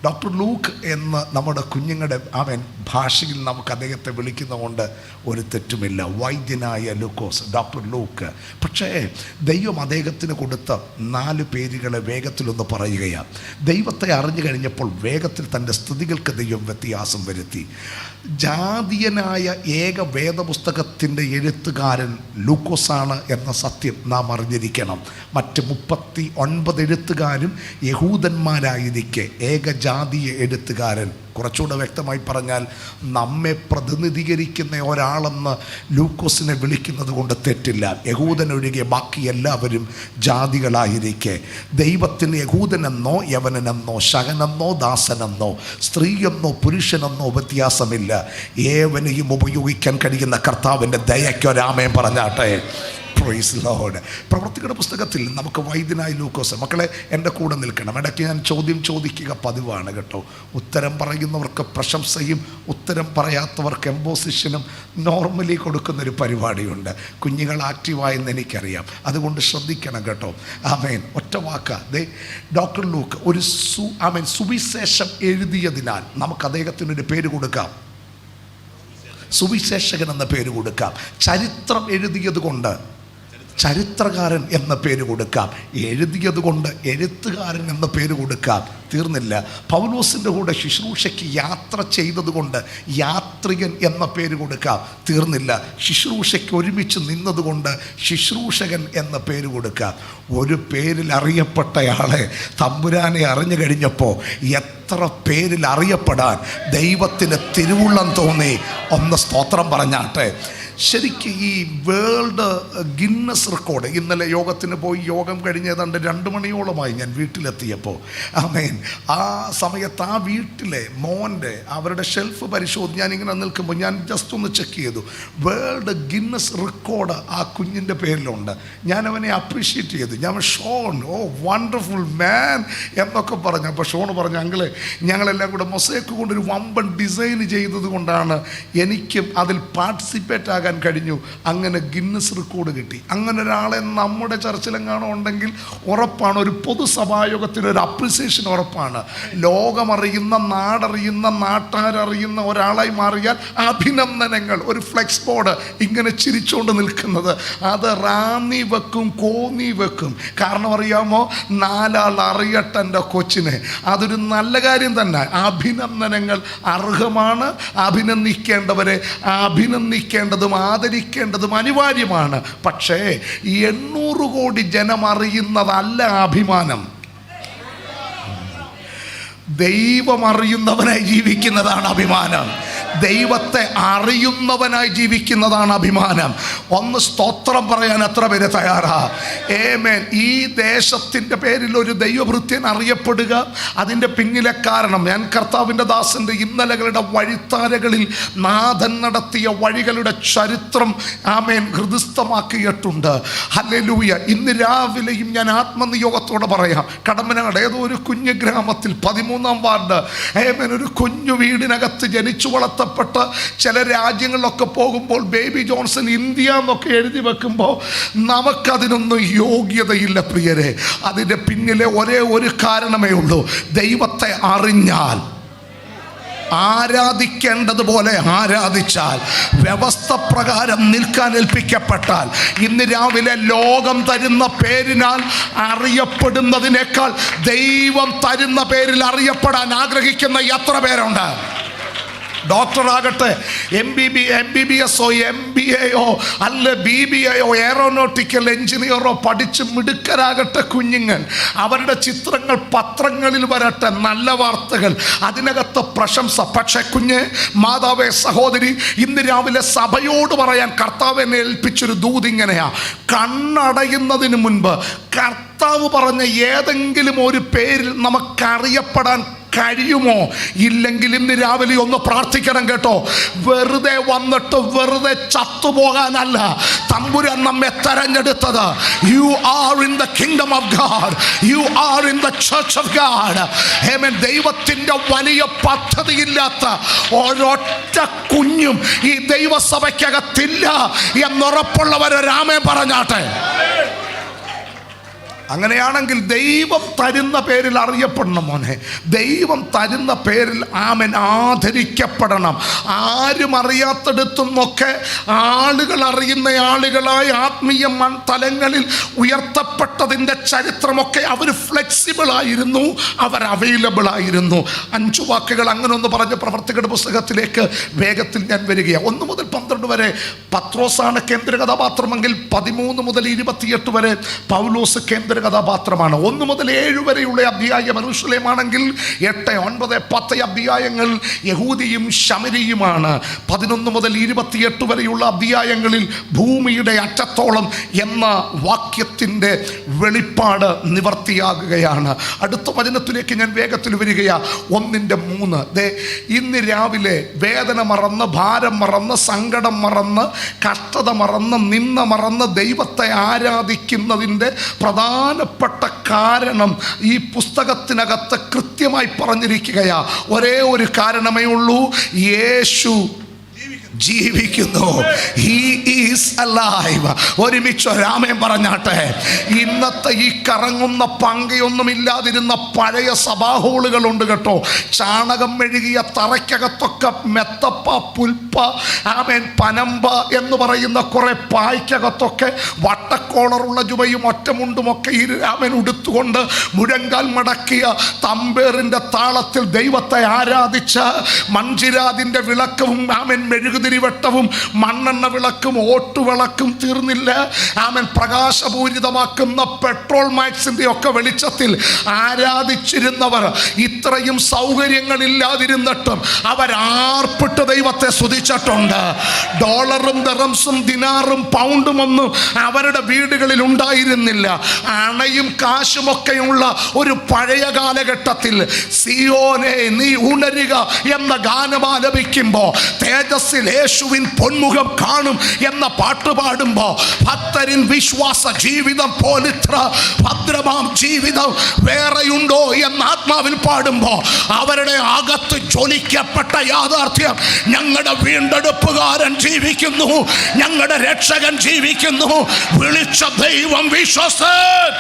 Doctor Luke എന്ന് നമ്മുടെ കുഞ്ഞുങ്ങളുടെ ഭാഷയിൽ നമുക്ക് അദ്ദേഹത്തെ വിളിക്കുന്നതുകൊണ്ട് ഒരു തെറ്റുമില്ല. വൈദ്യനായ ലൂക്കോസ്, ഡോക്ടർ ലൂക്ക്. പക്ഷേ ദൈവം അദ്ദേഹത്തിന് കൊടുത്ത 4 പേരുകളെ വേഗത്തിലൊന്ന് പറയുകയാണ്. ദൈവത്തെ അറിഞ്ഞു കഴിഞ്ഞപ്പോൾ വേഗത്തിൽ തൻ്റെ സ്തുതികൾക്ക് ദൈവം വ്യത്യാസം വരുത്തി. ജാതീയനായ ഏക വേദപുസ്തകത്തിൻ്റെ എഴുത്തുകാരൻ ലൂക്കോസാണ് എന്ന സത്യം നാം അറിഞ്ഞിരിക്കണം. മറ്റ് 39 എഴുത്തുകാരും യഹൂദന്മാരായിരിക്കെ ഏകജാതീയ എഴുത്തുകാരൻ, കുറച്ചുകൂടെ വ്യക്തമായി പറഞ്ഞാൽ നമ്മെ പ്രതിനിധീകരിക്കുന്ന ഒരാളെന്ന് ലൂക്കോസിനെ വിളിക്കുന്നത് കൊണ്ട് തെറ്റില്ല. യഹൂദനൊഴികെ ബാക്കി എല്ലാവരും ജാതികളായിരിക്കെ ദൈവത്തിന് യഹൂദനെന്നോ യവനനെന്നോ ശകനെന്നോ ദാസനെന്നോ സ്ത്രീയെന്നോ പുരുഷനെന്നോ വ്യത്യാസമില്ല. ഏവനെയും ഉപയോഗിക്കാൻ കഴിയുന്ന കർത്താവിൻ്റെ ദയയ്ക്കൊരാമേൻ പറഞ്ഞാട്ടെ. Praise Lord. പ്രവൃത്തികളുടെ പുസ്തകത്തിൽ നമുക്ക് വൈദ്യനായ ലൂക്കോസ്, മക്കളെ എൻ്റെ കൂടെ നിൽക്കണം. ഇടയ്ക്ക് ഞാൻ ചോദ്യം ചോദിക്കുക പതിവാണ് കേട്ടോ. ഉത്തരം പറയുന്നവർക്ക് പ്രശംസയും ഉത്തരം പറയാത്തവർക്ക് എംബോസിഷനും നോർമലി കൊടുക്കുന്നൊരു പരിപാടിയുണ്ട്. കുഞ്ഞുങ്ങൾ ആക്റ്റീവായെന്ന് എനിക്കറിയാം, അതുകൊണ്ട് ശ്രദ്ധിക്കണം കേട്ടോ. ആമേൻ. ഒറ്റ വാക്ക ഡോക്ടർ ലൂക്ക് ഒരു സുവിശേഷം എഴുതിയതിനാൽ നമുക്ക് അദ്ദേഹത്തിനൊരു പേര് കൊടുക്കാം. സുവിശേഷകൻ എന്ന പേര് കൊടുക്കാം. ചരിത്രം എഴുതിയത് കൊണ്ട് ചരിത്രകാരൻ എന്ന പേര് കൊടുക്കാം. എഴുതിയത് കൊണ്ട് എഴുത്തുകാരൻ എന്ന പേര് കൊടുക്കാം. തീർന്നില്ല. പൗലോസിൻ്റെ കൂടെ ശുശ്രൂഷയ്ക്ക് യാത്ര ചെയ്തതുകൊണ്ട് യാത്രികൻ എന്ന പേര് കൊടുക്കാം. തീർന്നില്ല. ശുശ്രൂഷയ്ക്ക് ഒരുമിച്ച് നിന്നതുകൊണ്ട് ശുശ്രൂഷകൻ എന്ന പേര് കൊടുക്കാം. ഒരു പേരിൽ അറിയപ്പെട്ടയാളെ തമ്പുരാനെ അറിഞ്ഞു കഴിഞ്ഞപ്പോൾ എത്ര പേരിൽ അറിയപ്പെടാൻ ദൈവത്തിന് തിരുവുള്ളം തോന്നി. ഒന്ന് സ്തോത്രം പറഞ്ഞാട്ടെ. ശരിക്കും ഈ വേൾഡ് ഗിന്നസ് റെക്കോർഡ്, ഇന്നലെ യോഗത്തിന് പോയി, യോഗം കഴിഞ്ഞ് ഏതാണ്ട് 2 മണിയോളമായി ഞാൻ വീട്ടിലെത്തിയപ്പോൾ. ആമേൻ. ആ സമയത്ത് ആ വീട്ടിലെ മോൻ്റെ അവരുടെ ഷെൽഫ് ഞാനിങ്ങനെ നിൽക്കുമ്പോൾ ഞാൻ ജസ്റ്റ് ഒന്ന് ചെക്ക് ചെയ്തു. വേൾഡ് ഗിന്നസ് റെക്കോർഡ് ആ കുഞ്ഞിൻ്റെ പേരിലുണ്ട്. ഞാൻ അവനെ അപ്രീഷിയേറ്റ് ചെയ്തു. ഞാൻ ഷോൺ, ഓ വണ്ടർഫുൾ മാൻ എന്നൊക്കെ പറഞ്ഞു. അപ്പോൾ ഷോൺ പറഞ്ഞു, അങ്കിളെ ഞങ്ങളെല്ലാം കൂടെ മൊസൈക്ക് കൊണ്ടൊരു വമ്പൻ ഡിസൈൻ ചെയ്തത് കൊണ്ടാണ് എനിക്കും അതിൽ പാർട്ടിസിപ്പേറ്റ് ആകാൻ കഴിഞ്ഞു. അങ്ങനെ ഗിന്നസ് റെക്കോർഡ് കിട്ടി. അങ്ങനെ ഒരാളെ നമ്മുടെ ചർച്ചിലെങ്ങാണോ ഉണ്ടെങ്കിൽ ഉറപ്പാണ്, ഒരു പൊതുസഭായോഗത്തിന് ഒരു അപ്രിസിയേഷൻ ഉറപ്പാണ്. ലോകമറിയുന്ന, നാടറിയുന്ന, നാട്ടാരറിയുന്ന ഒരാളായി മാറിയാൽ അഭിനന്ദനങ്ങൾ. ഒരു ഫ്ലെക്സ് ബോർഡ് ഇങ്ങനെ ചിരിച്ചുകൊണ്ട് നിൽക്കുന്നത്, അത് റാന്നി വെക്കും, കോന്നി വെക്കും. കാരണം അറിയാമോ, 4 ആൾ അറിയട്ടെ എൻ്റെ കൊച്ചിനെ. അതൊരു നല്ല കാര്യം തന്നെ. അഭിനന്ദനങ്ങൾ അർഹമാണ്. അഭിനന്ദിക്കേണ്ടവരെ അഭിനന്ദിക്കേണ്ടതും ആദരിക്കേണ്ടതും അനിവാര്യമാണ്. പക്ഷേ 800 കോടി ജനം അറിയുന്നതല്ല അഭിമാനം. ദൈവം അറിയുന്നവനായി ജീവിക്കുന്നതാണ് അഭിമാനം. ദൈവത്തെ അറിയുന്നവനായി ജീവിക്കുന്നതാണ് അഭിമാനം. ഒന്ന് സ്തോത്രം പറയാൻ എത്ര പേര് തയ്യാറാ? ആമേൻ. ഈ ദേശത്തിൻ്റെ പേരിൽ ഒരു ദൈവഭൃത്യൻ അറിയപ്പെടുക, അതിൻ്റെ പിന്നിലെ കാരണം, ഞാൻ കർത്താവിൻ്റെ ദാസൻ്റെ ഇന്നലകളുടെ വഴിത്താരകളിൽ നാഥൻ നടത്തിയ വഴികളുടെ ചരിത്രം ആമേൻ ഹൃദയസ്ഥമാക്കിയിട്ടുണ്ട്. ഹല്ലേലൂയ. ഇന്ന് രാവിലെയും ഞാൻ ആത്മനിയോഗത്തോടെ പറയാം, കടമ്പനാട് ഏതോ ഒരു കുഞ്ഞു ഗ്രാമത്തിൽ 13-ാം വാർഡ് ആമേൻ ഒരു കുഞ്ഞു വീടിനകത്ത് ജനിച്ചു വളർത്തപ്പെട്ട ചില രാജ്യങ്ങളിലൊക്കെ പോകുമ്പോൾ ബേബി ജോൺസൺ ഇന്ത്യ എന്നൊക്കെ എഴുതി വെക്കുമ്പോൾ നമുക്കതിനൊന്നും യോഗ്യതയില്ല പ്രിയരെ. അതിൻ്റെ പിന്നിലെ ഒരേ ഒരു കാരണമേ ഉള്ളൂ. ദൈവത്തെ അറിഞ്ഞാൽ, ആരാധിക്കേണ്ടതുപോലെ ആരാധിച്ചാൽ, വ്യവസ്ഥ പ്രകാരം നിൽക്കാൻ ഏൽപ്പിക്കപ്പെട്ടാൽ, ഇന്ന് രാവിലെ ലോകം തരുന്ന പേരിനാൽ അറിയപ്പെടുന്നതിനേക്കാൾ ദൈവം തരുന്ന പേരിൽ അറിയപ്പെടാൻ ആഗ്രഹിക്കുന്ന എത്ര പേരുണ്ട്? ഡോക്ടറാകട്ടെ, MBBS MBA അല്ല BBA എയറോനോട്ടിക്കൽ എഞ്ചിനീയറോ പഠിച്ച് മിടുക്കരാകട്ടെ കുഞ്ഞുങ്ങൾ. അവരുടെ ചിത്രങ്ങൾ പത്രങ്ങളിൽ വരട്ടെ, നല്ല വാർത്തകൾ, അതിനകത്ത് പ്രശംസ. പക്ഷേ കുഞ്ഞ്, മാതാവേ, സഹോദരി, ഇന്ന് രാവിലെ സഭയോട് പറയാൻ കർത്താവ് എന്നെ ഏൽപ്പിച്ചൊരു ദൂത് ഇങ്ങനെയാ: കണ്ണടയുന്നതിന് മുൻപ് കർത്താവ് പറഞ്ഞ ഏതെങ്കിലും ഒരു പേരിൽ നമുക്കറിയപ്പെടാൻ കഴിയുമോ? ഇല്ലെങ്കിൽ ഇന്ന് രാവിലെ ഒന്ന് പ്രാർത്ഥിക്കണം കേട്ടോ. വെറുതെ വന്നിട്ട് വെറുതെ ചത്തുപോകാനല്ല തമ്പുരാൻ നമ്മെ തെരഞ്ഞെടുത്തത്. You are in the kingdom of God, you are in the church of God. Amen. ദൈവത്തിൻ്റെ വലിയ പദ്ധതിയില്ലാത്ത ഒരൊറ്റ കുഞ്ഞും ഈ ദൈവസഭയ്ക്കകത്തില്ല എന്നുറപ്പുള്ളവരെ രാമേ പറഞ്ഞാട്ടെ. അങ്ങനെയാണെങ്കിൽ ദൈവം തരുന്ന പേരിൽ അറിയപ്പെടണം മോനെ. ദൈവം തരുന്ന പേരിൽ ആമേൻ ആദരിക്കപ്പെടണം. ആരും അറിയാത്തിടത്തുനിന്നൊക്കെ ആളുകൾ അറിയുന്ന ആളുകളായി ആത്മീയ തലങ്ങളിൽ ഉയർത്തപ്പെട്ടതിൻ്റെ ചരിത്രമൊക്കെ അവർ ഫ്ലെക്സിബിൾ ആയിരുന്നു, അവർ അവൈലബിൾ ആയിരുന്നു. 5 വാക്കുകൾ അങ്ങനെ ഒന്ന് പറഞ്ഞ് പ്രവർത്തികളുടെ പുസ്തകത്തിലേക്ക് വേഗത്തിൽ ഞാൻ വരികയാണ്. 1 മുതൽ 12 വരെ പത്രോസാണ് കേന്ദ്ര കഥാപാത്രമെങ്കിൽ 13 മുതൽ 28 വരെ പൗലോസ് കേന്ദ്ര കഥാപാത്രമാണ്. 1 മുതൽ 7 വരെയുള്ള അധ്യായം യെരൂശലേമാണെങ്കിൽ 8, 9, 10 അധ്യായങ്ങൾ യഹൂദിയും ശമരിയുമാണ്. 11 മുതൽ 28 വരെയുള്ള അധ്യായങ്ങളിൽ ഭൂമിയുടെ അറ്റത്തോളം എന്ന വാക്യത്തിൻ്റെ വെളിപ്പാട് നിവർത്തിയാകുകയാണ്. അടുത്ത വചനത്തിലേക്ക് ഞാൻ വേഗത്തിൽ വരികയാണ്. 1:3. ഇന്ന് രാവിലെ വേദന മറന്ന്, ഭാരം മറന്ന്, സങ്കടം മറന്ന്, കഷ്ടത മറന്ന്, നിന്ന മറന്ന് ദൈവത്തെ ആരാധിക്കുന്നതിൻ്റെ പ്രധാനപ്പെട്ട കാരണം ഈ പുസ്തകത്തിനകത്ത് കൃത്യമായി പറഞ്ഞിരിക്കുകയാ. ഒരേ ഒരു കാരണമേ ഉള്ളൂ, യേശു ജീവിക്കുന്നു. He is alive. ഒരുമിച്ച് ഒരാമേൻ പറഞ്ഞാട്ടെ. ഇന്നത്തെ ഈ കറങ്ങുന്ന പങ്കയൊന്നും ഇല്ലാതിരുന്ന പഴയ സഭാഹോളുകളുണ്ട് കേട്ടോ. ചാണകം മെഴുകിയ തറയ്ക്കകത്തൊക്കെ മെത്തപ്പ, പുൽപ്പ, ആമേൻ, പനമ്പ എന്ന് പറയുന്ന കുറെ പായ്ക്കകത്തൊക്കെ വട്ടക്കോളറുള്ള ജുബയും ഒറ്റമുണ്ടുമൊക്കെ ആമേൻ ഉടുത്തുകൊണ്ട് മുഴങ്കാൽ മടക്കിയ തമ്പേറിൻ്റെ താളത്തിൽ ദൈവത്തെ ആരാധിച്ച മഞ്ചിരാതിൻ്റെ വിളക്കവും ആമേൻ മെഴുകുതിരി വെട്ടവും മണ്ണെണ്ണ വിളക്കും ഓട്ടുവിളക്കും തീർന്നില്ല, ആമേൻ, പ്രകാശപൂരിതമാക്കുന്ന പെട്രോൾ മാക്സിന്റെ ഒക്കെ വെളിച്ചത്തിൽ ആരാധിച്ചിരുന്നവർ ഇത്രയും സൗകര്യങ്ങളില്ലാതിരുന്നിട്ടും അവരാർപ്പിട്ട് ദൈവത്തെ സ്തുതിച്ചിട്ടുണ്ട്. ഡോളറും ദിറംസും ദിനാറും പൗണ്ടും ഒന്നും അവരുടെ വീടുകളിൽ ഉണ്ടായിരുന്നില്ല. അണയും കാശുമൊക്കെയുള്ള ഒരു പഴയ കാലഘട്ടത്തിൽ സിയോനെ നീ ഉണരുക എന്ന ഗാനം ആലപിക്കുമ്പോൾ, തേജസ്സിൽ യേശുവിൻ പൊന്മുഖം കാണും എന്ന പാട്ട് പാടുമ്പോ, ഭക്തരിൻ വിശ്വാസ ജീവിതം പോലിത്ര ഭദ്രമാം ജീവിതം വേറെയുണ്ടോ എന്ന് ആത്മാവിൽ പാടുമ്പോ, അവരുടെ അകത്ത് ജ്വലിക്കപ്പെട്ട യാഥാർത്ഥ്യം, ഞങ്ങളുടെ വീണ്ടെടുപ്പുകാരൻ ജീവിക്കുന്നു, ഞങ്ങളുടെ രക്ഷകൻ ജീവിക്കുന്നു, വിളിച്ച ദൈവം വിശ്വസ്തൻ.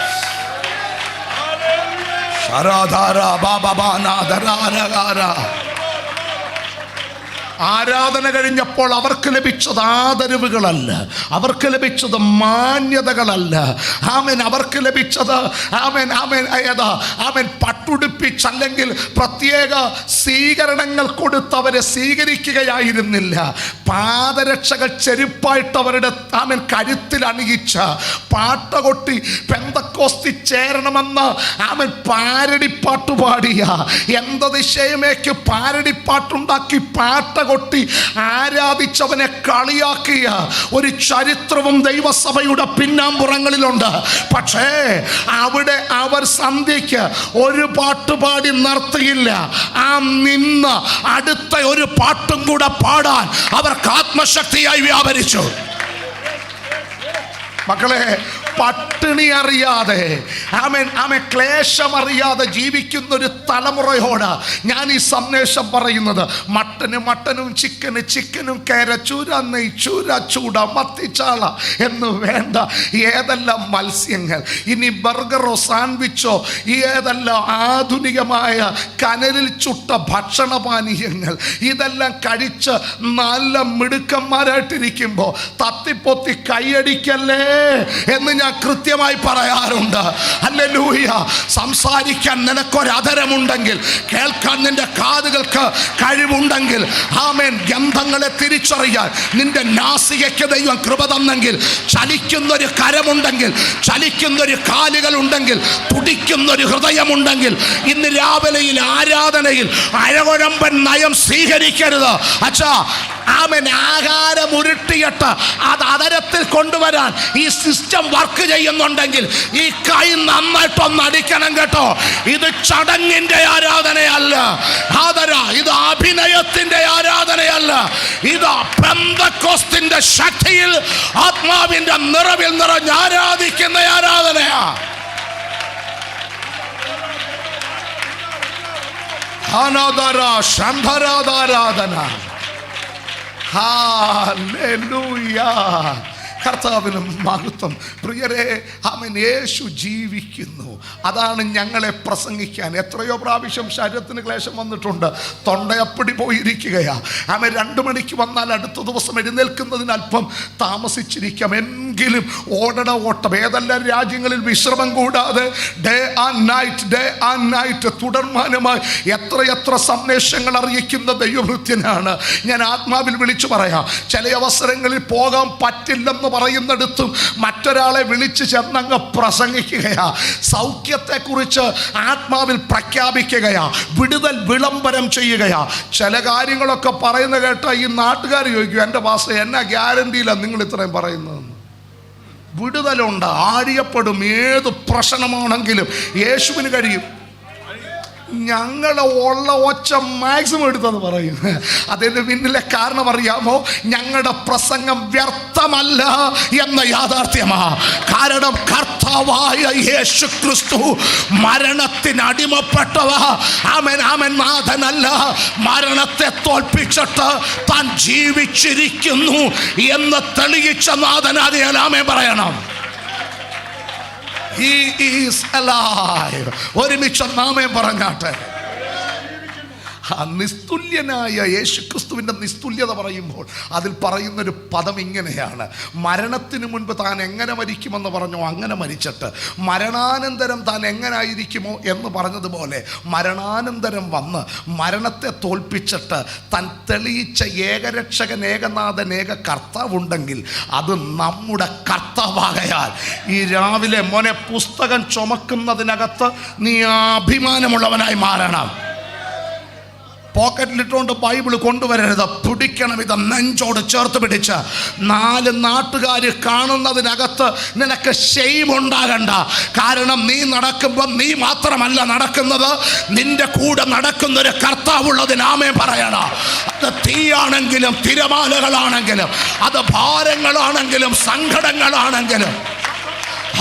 ആരാധന കഴിഞ്ഞപ്പോൾ അവർക്ക് ലഭിച്ചത് ആദരവുകളല്ല, അവർക്ക് ലഭിച്ചത് മാന്യതകളല്ല. ആമേൻ, അവർക്ക് ലഭിച്ചത് ആമേൻ പട്ടുടുപ്പിച്ചല്ലെങ്കിൽ പ്രത്യേക സ്വീകരണങ്ങൾ കൊടുത്ത് അവരെ സ്വീകരിക്കുകയായിരുന്നില്ല. പാദരക്ഷകൾ ചെരുപ്പായിട്ട് അവരുടെ ആമേൻ കരുത്തിൽ അണിയിച്ച, പാട്ട കൊട്ടി പെന്തക്കോസ്തി ചേരണമെന്ന് ആമേൻ പാരടിപ്പാട്ട് പാടിയ, എന്ത ദിശയമേക്ക് പാരടിപ്പാട്ടുണ്ടാക്കി പാട്ട കൊട്ടി ആരാധിച്ചവനെ കളിയാക്കിയ ഒരു ചരിത്രവും ദൈവസഭയുടെ പിന്നാമ്പുറങ്ങളിലുണ്ട്. പക്ഷേ അവിടെ അവർ സന്ധ്യയ്ക്ക് ഒരു പാട്ടുപാടി നിർത്തിയില്ല. ആ നിന്ന് അടുത്ത ഒരു പാട്ടും കൂടെ പാടാൻ അവർക്ക് ആത്മശക്തിയായി വ്യാപരിച്ചു. മക്കളെ, പട്ടിണി അറിയാതെ ക്ലേശമറിയാതെ ജീവിക്കുന്ന ഒരു തലമുറയോട് ഞാൻ ഈ സന്ദേശം പറയുന്നത്. മട്ടനും ചിക്കനും കേരച്ചൂര, നെയ്ച്ചൂര, ചൂട, മത്തിച്ചാള എന്ന് വേണ്ട ഏതെല്ലാം മത്സ്യങ്ങൾ, ഇനി ബർഗറോ സാൻഡ്വിച്ചോ, ഏതെല്ലാം ആധുനികമായ കനലിൽ ചുട്ട ഭക്ഷണപാനീയങ്ങൾ, ഇതെല്ലാം കഴിച്ച് നല്ല മിടുക്കന്മാരായിട്ടിരിക്കുമ്പോൾ തത്തിപ്പൊത്തി കൈയടിക്കല്ലേ എന്ന് ഞാൻ കൃത്യമായി പറയാറുണ്ട്. ഹല്ലേലൂയ. സംസാരിക്കാൻ നിനക്കൊരധരമുണ്ടെങ്കിൽ, കേൾക്കാൻ നിന്റെ കാതുകൾക്ക് കഴിവുണ്ടെങ്കിൽ, ആമേൻ, ഗന്ധങ്ങളെ തിരിച്ചറിയാൻ നിന്റെ നാസികയ്ക്ക് ദൈവം കൃപ തന്നെങ്കിൽ, ചലിക്കുന്നൊരു കരമുണ്ടെങ്കിൽ, ചലിക്കുന്നൊരു കാലുകളുണ്ടെങ്കിൽ, തുടിക്കുന്നൊരു ഹൃദയമുണ്ടെങ്കിൽ, ഇന്ന് രാവിലെയിൽ ആരാധനയിൽ അഴകൊഴമ്പൻ നയം സ്വീകരിക്കരുത്. അച്ഛാ, ആമേൻ, ആഹാരം ഉരുട്ടിയിട്ട് അത് അതരത്തിൽ കൊണ്ടുവരാൻ ഈ സിസ്റ്റം വർക്ക് ചെയ്യുന്നുണ്ടെങ്കിൽ ഈ കൈ നന്നായിട്ടൊന്ന് അടിക്കണം കേട്ടോ. ഇത് ചടങ്ങിന്റെ ആരാധനയല്ല, ഇത് അഭിനയത്തിന്റെ ആരാധനയല്ല, ഇത് പെന്തക്കോസ്തിന്റെ ശക്തിയിൽ ആത്മാവിന്റെ നിറവിൽ നിറഞ്ഞ് ആരാധിക്കുന്ന ആരാധനയാ. ഹല്ലേലൂയ. കർത്താവിനും മഹത്വം. പ്രിയരെ, ആമേൻ, യേശു ജീവിക്കുന്നു. അതാണ് ഞങ്ങളെ പ്രസംഗിക്കാൻ. എത്രയോ പ്രാവശ്യം ശരീരത്തിന് ക്ലേശം വന്നിട്ടുണ്ട്, തൊണ്ടയപ്പടി പോയിരിക്കുകയാ. ആമേൻ, 2 മണിക്ക് വന്നാൽ അടുത്ത ദിവസം എഴുന്നേൽക്കുന്നതിന് അല്പം താമസിച്ചിരിക്കാം. എങ്കിലും ഓടണ ഓട്ടം. ഏതെല്ലാം രാജ്യങ്ങളിൽ വിശ്രമം കൂടാതെ ഡേ ആൻഡ് നൈറ്റ് തുടർമാനമായി എത്രയെത്ര സന്ദേശങ്ങൾ അറിയിക്കുന്ന ദൈവവൃത്യനാണ് ഞാൻ. ആത്മാവിൽ വിളിച്ചു പറയാം, ചില അവസരങ്ങളിൽ പോകാൻ പറ്റില്ലെന്ന് പറയുന്നിടത്തും മറ്റൊരാളെ വിളിച്ച് ചെന്നങ്ങ് പ്രസംഗിക്കുകയാ. സൗഖ്യത്തെക്കുറിച്ച് ആത്മാവിൽ പ്രഖ്യാപിക്കുകയാ. വിടുതൽ വിളംബരം ചെയ്യുകയാ. ചില കാര്യങ്ങളൊക്കെ പറയുന്ന കേട്ട ഈ നാട്ടുകാർ ചോദിക്കും, എൻ്റെ പാസ്റ്റർ എന്നാ ഗ്യാരണ്ടിയിലാണ് നിങ്ങൾ ഇത്രയും പറയുന്നതെന്ന്. വിടുതലുണ്ട്, ആഴിയപ്പെടും. ഏത് പ്രശ്നമാണെങ്കിലും യേശുവിന് കഴിയും. ഞങ്ങളെ ഉള്ള ഒച്ച മാക്സിമം എടുത്തെന്ന് പറയും. അതിന് പിന്നിലെ കാരണം അറിയാമോ? ഞങ്ങളുടെ പ്രസംഗം വ്യർത്ഥമല്ല എന്ന യാഥാർത്ഥ്യമാ. കാരണം കർത്താവായ യേശു ക്രിസ്തു മരണത്തിന് അടിമപ്പെട്ടവ. ആമേൻ നാഥനല്ല, മരണത്തെ തോൽപ്പിച്ചിട്ട് താൻ ജീവിച്ചിരിക്കുന്നു എന്ന് തെളിയിച്ച നാഥനാദിയാൽ ആമേൻ പറയണം. He is alive. ഒരുമിച്ച് നാമേ പറഞ്ഞാട്ടെ. നിസ്തുല്യനായ യേശുക്രിസ്തുവിൻ്റെ നിസ്തുല്യത പറയുമ്പോൾ അതിൽ പറയുന്നൊരു പദം ഇങ്ങനെയാണ്: മരണത്തിന് മുൻപ് താൻ എങ്ങനെ മരിക്കുമെന്ന് പറഞ്ഞോ അങ്ങനെ മരിച്ചിട്ട് മരണാനന്തരം താൻ എങ്ങനായിരിക്കുമോ എന്ന് പറഞ്ഞതുപോലെ മരണാനന്തരം വന്ന് മരണത്തെ തോൽപ്പിച്ചിട്ട് താൻ തെളിയിച്ച ഏകരക്ഷകൻ, ഏകനാഥൻ, ഏക കർത്താവുണ്ടെങ്കിൽ അത് നമ്മുടെ കർത്താവാകയാൽ ഈ രാവിലെ മോനെ പുസ്തകം ചുമക്കുന്നതിനകത്ത് നീ അഭിമാനമുള്ളവനായി മാറണം. പോക്കറ്റിലിട്ടുകൊണ്ട് ബൈബിൾ കൊണ്ടുവരരുത്. പിടിക്കണം, ഇത് നെഞ്ചോട് ചേർത്ത് പിടിച്ച് 4 നാട്ടുകാർ കാണുന്നതിനകത്ത് നിനക്ക് ഷെയിം ഉണ്ടാകണ്ട. കാരണം നീ നടക്കുമ്പോൾ നീ മാത്രമല്ല നടക്കുന്നത്, നിന്റെ കൂടെ നടക്കുന്നൊരു കർത്താവുള്ളതിന് ആമേൻ പറയണം. അത് തീയാണെങ്കിലും തിരമാലകളാണെങ്കിലും അത് ഭാരങ്ങളാണെങ്കിലും സങ്കടങ്ങളാണെങ്കിലും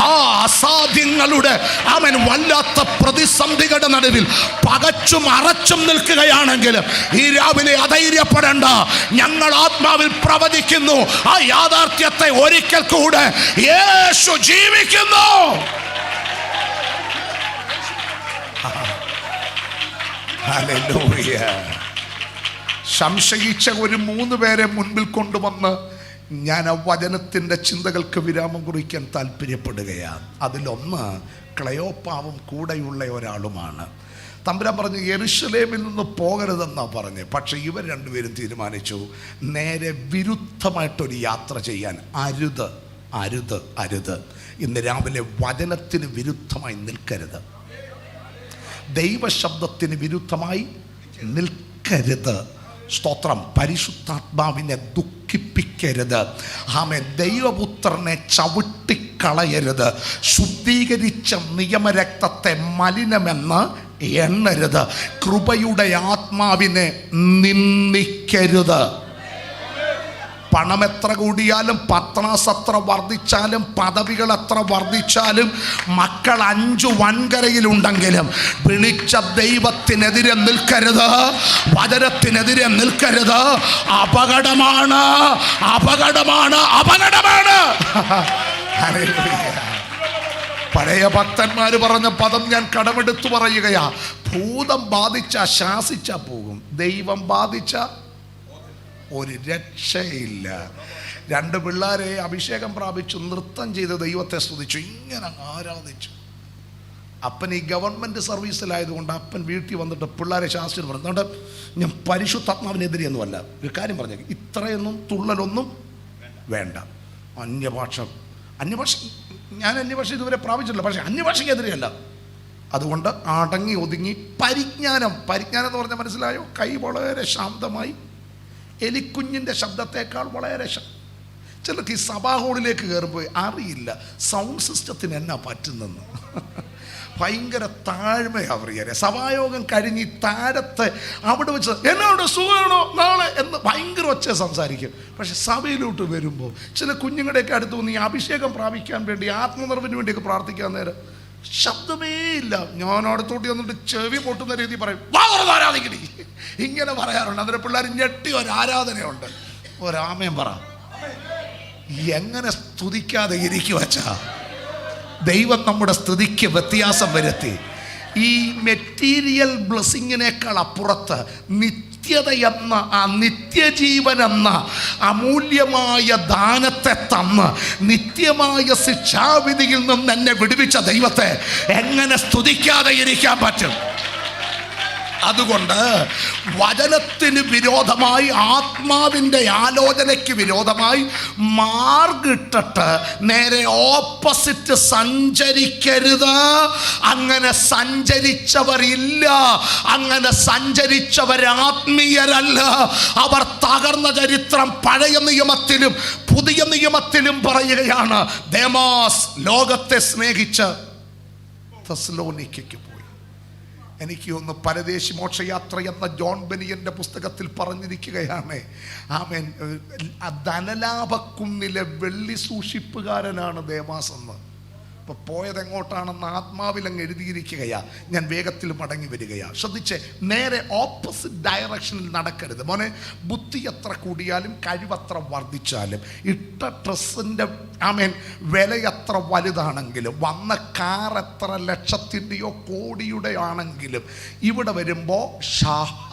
അസാധ്യങ്ങളുടെ അവൻ വല്ലാത്ത പ്രതിസന്ധികളുടെ നടുവിൽ പകച്ചും അറച്ചും നിൽക്കുകയാണെങ്കിലും ഈ രാവിലെ അധൈര്യപ്പെടേണ്ട. ഞങ്ങൾ ആത്മാവിൽ പ്രവചിക്കുന്നു, ആ യാഥാർത്ഥ്യത്തെ ഒരിക്കൽ കൂടെ യേശു ജീവിക്കുന്നു. ഹല്ലേലൂയ. സംശയിച്ച ഒരു 3 പേരെ മുൻപിൽ കൊണ്ടുവന്ന് ഞാൻ ആ വചനത്തിൻ്റെ ചിന്തകൾക്ക് വിരാമം കുറിക്കാൻ താല്പര്യപ്പെടുകയാണ്. അതിലൊന്ന് ക്ലെയോപ്പാവും കൂടെയുള്ള ഒരാളുമാണ്. തമ്പുരാൻ പറഞ്ഞു യെരൂശലേമിൽ നിന്ന് പോകരുതെന്നാണ് പറഞ്ഞത്. പക്ഷെ ഇവർ 2 പേരും തീരുമാനിച്ചു നേരെ വിരുദ്ധമായിട്ടൊരു യാത്ര ചെയ്യാൻ. അരുത്. ഇന്ന് രാവിലെ വചനത്തിന് വിരുദ്ധമായി നിൽക്കരുത്, ദൈവശബ്ദത്തിന് വിരുദ്ധമായി നിൽക്കരുത്. സ്തോത്രം. പരിശുദ്ധാത്മാവിനെ ദുഃഖിപ്പിക്കരുത്. ആമേൻ. ദൈവപുത്രനെ ചവിട്ടിക്കളയരുത്. ശുദ്ധീകരിച്ച നിയമരക്തത്തെ മലിനമെന്ന് എണ്ണരുത്. കൃപയുടെ ആത്മാവിനെ നിന്ദിക്കരുത്. പണം എത്ര കൂടിയാലും, പത്രാസ് എത്ര വർദ്ധിച്ചാലും, പദവികൾ എത്ര വർദ്ധിച്ചാലും, മക്കൾ 5 വൻകരയിലുണ്ടെങ്കിലും വിളിച്ച ദൈവത്തിനെതിരെ നിൽക്കരുത്, വചനത്തിനെതിരെ നിൽക്കരുത്. അപകടമാണ്. പഴയ ഭക്തന്മാർ പറഞ്ഞ പദം ഞാൻ കടമെടുത്തു പറയുകയാ. ഭൂതം ബാധിച്ച ശാസിച്ച പോകും, ദൈവം ബാധിച്ച ഒരു രക്ഷയില്ല. 2 പിള്ളേരെ അഭിഷേകം പ്രാപിച്ചു, നൃത്തം ചെയ്ത് ദൈവത്തെ സ്തുതിച്ചു, ഇങ്ങനെ ആരാധിച്ചു. അപ്പൻ ഈ ഗവൺമെൻറ് സർവീസിലായതുകൊണ്ട് അപ്പൻ വീട്ടിൽ വന്നിട്ട് പിള്ളേരെ ശാസ്ത്രം പറഞ്ഞു. അതുകൊണ്ട് ഞാൻ പരിശുദ്ധാത്മാവിനെതിരെയൊന്നുമല്ല, ഒരു കാര്യം പറഞ്ഞു, ഇത്രയൊന്നും തുള്ളലൊന്നും വേണ്ട. അന്യഭാഷ ഞാൻ അന്യഭാഷ ഇതുവരെ പ്രാപിച്ചിട്ടില്ല, പക്ഷേ അന്യഭാഷയ്ക്കെതിരെയല്ല. അതുകൊണ്ട് അടങ്ങി ഒതുങ്ങി പരിജ്ഞാനം എന്ന് പറഞ്ഞാൽ മനസ്സിലായോ? കൈ വളരെ ശാന്തമായി, എലിക്കുഞ്ഞിൻ്റെ ശബ്ദത്തേക്കാൾ വളരെ ചിലർക്ക് ഈ സഭാ ഹോളിലേക്ക് കയറുമ്പോൾ അറിയില്ല സൗണ്ട് സിസ്റ്റത്തിന് എന്നാ പറ്റുന്നെന്ന്. ഭയങ്കര താഴ്മയാണ് പ്രിയരെ. സഭായോഗം കഴിഞ്ഞ് താഴത്തെ അവിടെ വെച്ച് എന്നോട് സുഖമാണോ നാളെ എന്ന് ഭയങ്കര ഒച്ച സംസാരിക്കും. പക്ഷെ സഭയിലോട്ട് വരുമ്പോൾ ചില കുഞ്ഞുങ്ങളുടെയൊക്കെ അടുത്ത് വന്ന് ഈ അഭിഷേകം പ്രാപിക്കാൻ വേണ്ടി, ആത്മനിർഭരത്തിന് വേണ്ടിയൊക്കെ പ്രാർത്ഥിക്കാൻ നേരം ശബ്ദമേ ഇല്ല. ഞാൻ അടുത്തോട്ട് വന്നിട്ട് ചെവി പൊട്ടുന്ന രീതി പറയും, ആരാധിക്കണി, ഇങ്ങനെ പറയാറുണ്ട്. അതിന് പിള്ളേർ ഞെട്ടി ഒരു ആരാധനയുണ്ട്. ഒരാമയം പറ. എങ്ങനെ സ്തുതിക്കാതെ ഇരിക്കുവച്ചാ? ദൈവം നമ്മുടെ സ്തുതിക്ക് വ്യത്യാസം വരുത്തി. ഈ മെറ്റീരിയൽ ബ്ലെസ്സിങ്ങിനേക്കാൾ അപ്പുറത്ത് നിത്യതയെന്ന ആ നിത്യജീവനെന്ന അമൂല്യമായ ദാനത്തെ തന്ന് നിത്യമായ ശിക്ഷാവിധിയിൽ നിന്ന് എന്നെ വിടുവിച്ച ദൈവത്തെ എങ്ങനെ സ്തുതിക്കാതെ ഇരിക്കാൻ പറ്റും? അതുകൊണ്ട് വചനത്തിന് വിരോധമായി, ആത്മാവിൻ്റെ ആലോചനയ്ക്ക് വിരോധമായി മാർഗിട്ടിട്ട് നേരെ ഓപ്പോസിറ്റ് സഞ്ചരിക്കരുത്. അങ്ങനെ സഞ്ചരിച്ചവരില്ല. അങ്ങനെ സഞ്ചരിച്ചവർ ആത്മീയരല്ല. അവർ തകർന്ന ചരിത്രം പഴയ നിയമത്തിലും പുതിയ നിയമത്തിലും പറയുകയാണ്. ദേമാസ് ലോകത്തെ സ്നേഹിച്ച് തെസ്സലോനിക്കയ്ക്ക് പോയി. എനിക്ക് ഒന്ന് പരദേശി മോക്ഷയാത്ര എന്ന ജോൺ ബെനിയൻ്റെ പുസ്തകത്തിൽ പറഞ്ഞിരിക്കുകയാണ്. ആമേൻ. ധനലാഭക്കുന്നിലെ വെള്ളി സൂക്ഷിപ്പുകാരനാണ് ദേമാസ് എന്ന്. അപ്പോൾ പോയതെങ്ങോട്ടാണെന്ന് ആത്മാവിൽ അങ്ങ് എഴുതിയിരിക്കുകയാ. ഞാൻ വേഗത്തിൽ മടങ്ങി വരികയാ. ശ്രദ്ധിച്ചേ, നേരെ ഓപ്പോസിറ്റ് ഡയറക്ഷനിൽ നടക്കരുത് മോനെ. ബുദ്ധി എത്ര കൂടിയാലും കഴിവത്ര വർദ്ധിച്ചാലും ഇട്ട ഡ്രസ്സിൻ്റെ വില എത്ര വലുതാണെങ്കിലും വന്ന കാർ എത്ര ലക്ഷത്തിൻ്റെയോ കോടിയുടെ ആണെങ്കിലും ഇവിടെ വരുമ്പോൾ ഷാഹ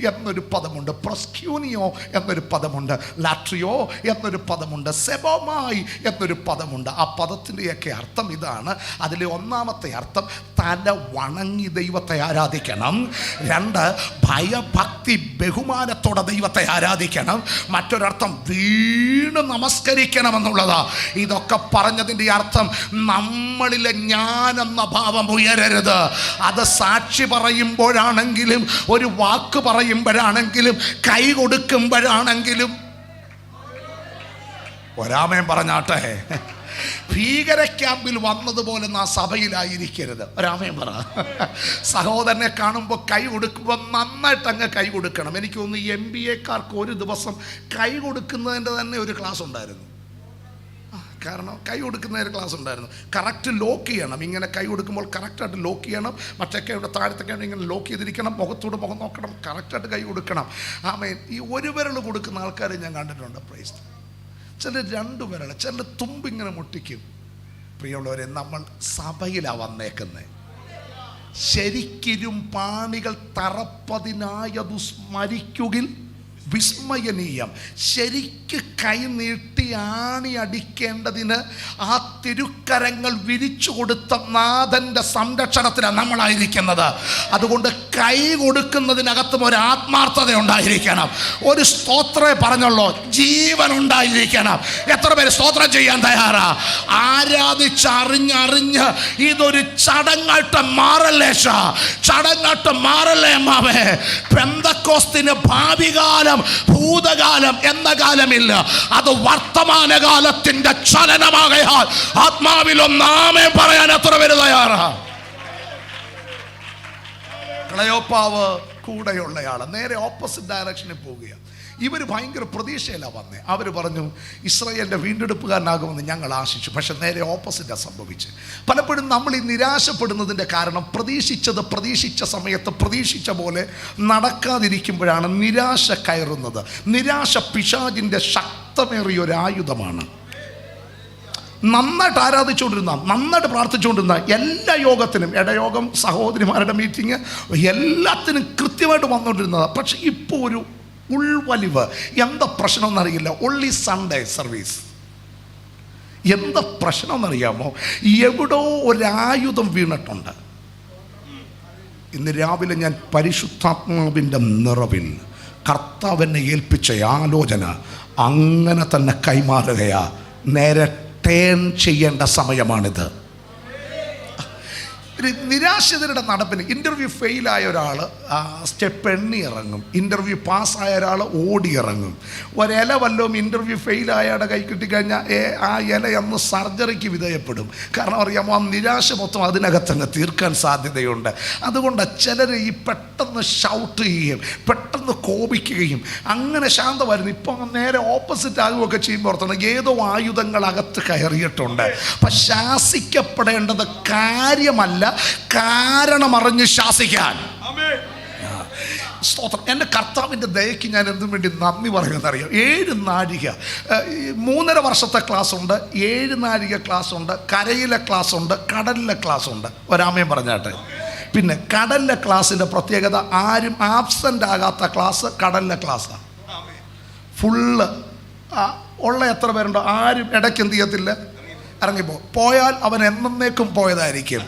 എന്നൊരു പദമുണ്ട്, പ്രസ്ക്യൂനിയോ എന്നൊരു പദമുണ്ട്, ലാട്രിയോ എന്നൊരു പദമുണ്ട്, സെബോമായി എന്നൊരു പദമുണ്ട്. ആ പദത്തിൻ്റെയൊക്കെ അർത്ഥം ഇതാണ്. അതിലെ ഒന്നാമത്തെ അർത്ഥം തല വണങ്ങി ദൈവത്തെ ആരാധിക്കണം. 2, ഭയഭക്തി ബഹുമാനത്തോടെ ദൈവത്തെ ആരാധിക്കണം. മറ്റൊരർത്ഥം വീണ് നമസ്കരിക്കണം എന്നുള്ളതാ. ഇതൊക്കെ പറഞ്ഞതിൻ്റെ അർത്ഥം നമ്മളിലെ ഞാൻ എന്ന ഭാവം ഉയരരുത്. അത് സാക്ഷി പറയുമ്പോഴാണെങ്കിലും, ഒരു വാക്ക് പറയുമ്പോഴാണെങ്കിലും, കൈ കൊടുക്കുമ്പോഴാണെങ്കിലും, ഒരാമയം പറഞ്ഞാട്ടെ. ഭീകര ക്യാമ്പിൽ വന്നതുപോലെ നാ സഭയിലായിരിക്കരുത്. ഒരാമയം പറ. സഹോദരനെ കാണുമ്പോൾ കൈ കൊടുക്കുമ്പോൾ നന്നായിട്ട് അങ്ങ് കൈ കൊടുക്കണം. എനിക്ക് തോന്നുന്നു MBA-കാർക്ക് ഒരു ദിവസം കൈ കൊടുക്കുന്നതിൻ്റെ തന്നെ ഒരു ക്ലാസ് ഉണ്ടായിരുന്നു. കാരണം കൈ കൊടുക്കുന്നതിന് ക്ലാസ് ഉണ്ടായിരുന്നു. കറക്റ്റ് ലോക്ക് ചെയ്യണം. ഇങ്ങനെ കൈ കൊടുക്കുമ്പോൾ കറക്റ്റായിട്ട് ലോക്ക് ചെയ്യണം. മറ്റൊക്കെ ഇവിടെ താഴത്തൊക്കെ ഇങ്ങനെ ലോക്ക് ചെയ്തിരിക്കണം. മുഖത്തോട് മുഖം നോക്കണം. കറക്റ്റായിട്ട് കൈ കൊടുക്കണം. ആമേൻ. ഈ ഒരു വിരൽ കൊടുക്കുന്ന ആൾക്കാരെ ഞാൻ കണ്ടിട്ടുണ്ട്. പ്രൈസ്. ചിലർ 2 വിരൽ, ചിലർ തുമ്പിങ്ങനെ മുട്ടിക്കും. പ്രിയമുള്ളവരെ, നമ്മൾ സഭയിലാണ് വന്നേക്കുന്നത്. ശരിക്കും പാണികൾ തറപ്പതിനായതു സ്മരിക്കുകിൽ വിസ്മയനീയം. ശരിക്ക് കൈ നീട്ടി ആണി അടിക്കേണ്ടതിന് ആ തിരുക്കരങ്ങൾ വിരിച്ചു കൊടുത്ത നാഥൻ്റെ സംരക്ഷണത്തിലാണ് നമ്മളായിരിക്കുന്നത്. അതുകൊണ്ട് കൈ കൊടുക്കുന്നതിനകത്തും ഒരു ആത്മാർത്ഥത ഉണ്ടായിരിക്കണം. ഒരു സ്തോത്രേ പറഞ്ഞുള്ളൂ, ജീവൻ ഉണ്ടായിരിക്കണം. എത്ര പേര് സ്തോത്രം ചെയ്യാൻ തയ്യാറാ? ആരാധിച്ചറിഞ്ഞറിഞ്ഞ് ഇതൊരു ചടങ്ങായിട്ട് മാറല്ലേ ചടങ്ങായിട്ട് മാറല്ലേ അമ്മാവേ. പെന്തക്കോസ്തിന് ഭാവി കാലം, ഭൂതകാലം എന്ന കാലമില്ല. അത് വർത്തമാനകാലത്തിന്റെ ചലനമാകയാൽ ആത്മാവിലൊന്നാമേ പറയാൻ എത്ര പേര് തയ്യാറാ? ക്ലയോപ്പാവ് കൂടെയുള്ളയാള് നേരെ ഓപ്പോസിറ്റ് ഡയറക്ഷനിൽ പോവുകയാണ്. ഇവർ ഭയങ്കര പ്രതീക്ഷയിലാണ് വന്നേ. അവർ പറഞ്ഞു ഇസ്രായേലിൻ്റെ വീണ്ടെടുപ്പുകാരനാകുമെന്ന് ഞങ്ങൾ ആശിച്ചു. പക്ഷെ നേരെ ഓപ്പോസിറ്റാണ് സംഭവിച്ചത്. പലപ്പോഴും നമ്മൾ ഈ നിരാശപ്പെടുന്നതിൻ്റെ കാരണം പ്രതീക്ഷിച്ച സമയത്ത് പ്രതീക്ഷിച്ച പോലെ നടക്കാതിരിക്കുമ്പോഴാണ് നിരാശ കയറുന്നത്. നിരാശ പിശാചിൻ്റെ ശക്തമേറിയൊരു ആയുധമാണ്. നന്നായിട്ട് ആരാധിച്ചുകൊണ്ടിരുന്ന, നന്നായിട്ട് പ്രാർത്ഥിച്ചുകൊണ്ടിരുന്ന എല്ലാ യോഗത്തിനും, ഇടയോഗം, സഹോദരിമാരുടെ മീറ്റിംഗ്, എല്ലാത്തിനും കൃത്യമായിട്ട് വന്നുകൊണ്ടിരുന്നത്. പക്ഷെ ഇപ്പോൾ ഒരു ഉൾവലിവ്. എന്താ പ്രശ്നം എന്നറിയില്ല. Only Sunday service. എന്താ പ്രശ്നം എന്നറിയാമോ? എവിടോ ഒരായുധം വീണിട്ടുണ്ട്. ഇന്ന് രാവിലെ ഞാൻ പരിശുദ്ധാത്മാവിൻ്റെ നിറവിൽ കർത്താവിനെ ഏൽപ്പിച്ച ആലോചന അങ്ങനെ തന്നെ കൈമാറുകയാ. നേരെ ടേൺ ചെയ്യേണ്ട സമയമാണിത്. നിരാശിതരുടെ നടപ്പിന് ഇൻ്റർവ്യൂ ഫെയിലായ ഒരാൾ സ്റ്റെപ്പ് എണ്ണി ഇറങ്ങും. ഇൻ്റർവ്യൂ പാസ്സായ ഒരാൾ ഓടി ഇറങ്ങും. ഒരില വല്ലതും ഇൻ്റർവ്യൂ ഫെയിലായയുടെ കൈ കിട്ടിക്കഴിഞ്ഞാൽ ആ ഇല അന്ന് സർജറിക്ക് വിധേയപ്പെടും. കാരണം അറിയാമോ, ആ നിരാശ മൊത്തം അതിനകത്തങ്ങ് തീർക്കാൻ സാധ്യതയുണ്ട്. അതുകൊണ്ട് ചിലർ ഈ പെട്ടെന്ന് ഷൗട്ട് ചെയ്യുകയും പെട്ടെന്ന് കോപിക്കുകയും അങ്ങനെ ശാന്തമായിരുന്നു. ഇപ്പം നേരെ ഓപ്പോസിറ്റ് ആകുകയൊക്കെ ചെയ്യുമ്പോൾ ഓർത്തണം ഏതോ ആയുധങ്ങൾ അകത്ത് കയറിയിട്ടുണ്ട്. അപ്പം ശാസിക്കപ്പെടേണ്ടത് കാര്യമല്ല, കാരണമറിഞ്ഞ് ശാസിക്കാൻ. സ്തോത്രം. എൻ്റെ കർത്താവിൻ്റെ ദയയ്ക്ക് ഞാൻ എന്തിനു വേണ്ടി നന്ദി പറയുമെന്നറിയാം. 7 നാഴിക 3.5 വർഷത്തെ ക്ലാസ് ഉണ്ട്, 7 നാഴിക ക്ലാസ് ഉണ്ട്, കരയിലെ ക്ലാസ് ഉണ്ട്, കടലിലെ ക്ലാസ് ഉണ്ട്. ഒരാമയും പറഞ്ഞാട്ടെ. പിന്നെ കടലിലെ ക്ലാസ്സിൻ്റെ പ്രത്യേകത, ആരും ആബ്സെൻ്റ് ആകാത്ത ക്ലാസ് കടലിലെ ക്ലാസ്സാണ്. ഫുള്ള് ഉള്ള എത്ര പേരുണ്ടോ ആരും ഇടയ്ക്ക് എന്ത് ചെയ്യത്തില്ല, പോയാൽ അവൻ എന്നേക്കും പോയതായിരിക്കും.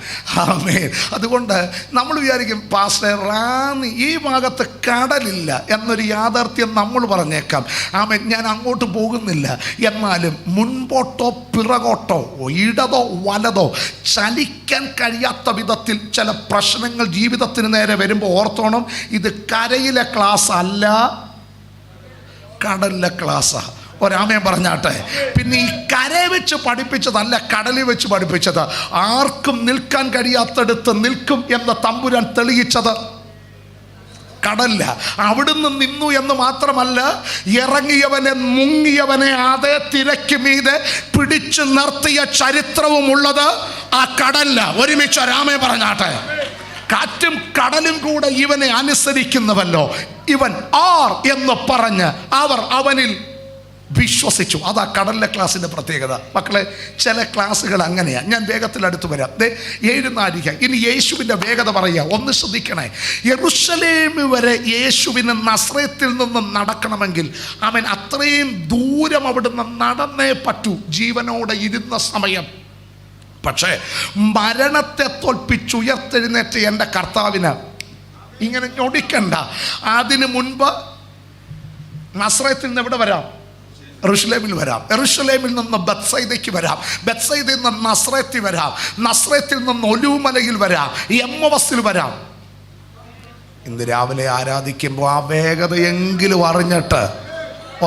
ആമേൻ. അതുകൊണ്ട് നമ്മൾ വിചാരിക്കും പാസ്റ്റർ റാന്നി ഈ ഭാഗത്ത് കടലില്ല എന്നൊരു യാഥാർത്ഥ്യം നമ്മൾ പറഞ്ഞേക്കാം. ആമേൻ. ഞാൻ അങ്ങോട്ട് പോകുന്നില്ല. എന്നാലും മുൻപോട്ടോ പിറകോട്ടോ ഇടതോ വലതോ ചലിക്കാൻ കഴിയാത്ത വിധത്തിൽ ചില പ്രശ്നങ്ങൾ ജീവിതത്തിന് നേരെ വരുമ്പോൾ ഓർത്തോണം, ഇത് കരയിലെ ക്ലാസ് അല്ല, കടലിലെ ക്ലാസ്സാണ്. ഒരാമയം പറഞ്ഞാട്ടെ. പിന്നെ ഈ കരയെ വെച്ച് പഠിപ്പിച്ചതല്ല, കടലിൽ വെച്ച് പഠിപ്പിച്ചത്. ആർക്കും നിൽക്കാൻ കഴിയാത്തടുത്ത് നിൽക്കും എന്ന് തമ്പുരാൻ തെളിയിച്ചത് കടലില്ല. അവിടുന്ന് നിന്നു എന്ന് മാത്രമല്ല, ഇറങ്ങിയവനെ മുങ്ങിയവനെ അതേ തിരക്ക് മീതെ പിടിച്ചു നിർത്തിയ ചരിത്രവും ഉള്ളത് ആ കടലില്ല. ഒരുമിച്ച് ഒരാമയം പറഞ്ഞാട്ടെ. കാറ്റും കടലും കൂടെ ഇവനെ അനുസരിക്കുന്നുവല്ലോ, ഇവൻ ആർ എന്ന് പറഞ്ഞ് അവർ അവനിൽ വിശ്വസിച്ചു. അതാ കടലിലെ ക്ലാസ്സിൻ്റെ പ്രത്യേകത. മക്കളെ, ചില ക്ലാസ്സുകൾ അങ്ങനെയാണ്. ഞാൻ വേഗത്തിൽ അടുത്ത് വരാം. 7 നാഴിക. ഇനി യേശുവിൻ്റെ വേഗത പറയുക. ഒന്ന് ശ്രദ്ധിക്കണേ. യെരൂശലേം വരെ യേശുവിന് നസ്രത്തിൽ നിന്ന് നടക്കണമെങ്കിൽ അവൻ അത്രയും ദൂരം അവിടുന്ന് നടന്നേ പറ്റൂ, ജീവനോടെ ഇരുന്ന സമയം. പക്ഷേ മരണത്തെ തോൽപ്പിച്ചുയർത്തെഴുന്നേറ്റ് എൻ്റെ കർത്താവിന് ഇങ്ങനെ ഞൊടിക്കണ്ട. അതിനു മുൻപ് നസ്രത്തിൽ നിന്ന് എവിടെ വരാം? യെരൂശലേമിൽ വരാം. യെരൂശലേമിൽ നിന്ന് ബത്സയിദയ്ക്ക് വരാം. ബത്സയിദയിൽ നിന്ന് നസ്രത്തിൽ വരാം. നസ്രത്തിൽ നിന്ന് ഒലിവുമലയിൽ വരാം. എമ്മവസിൽ വരാം. ഇന്ന് രാവിലെ ആരാധിക്കുമ്പോൾ ആ വേഗതയെങ്കിലും അറിഞ്ഞിട്ട്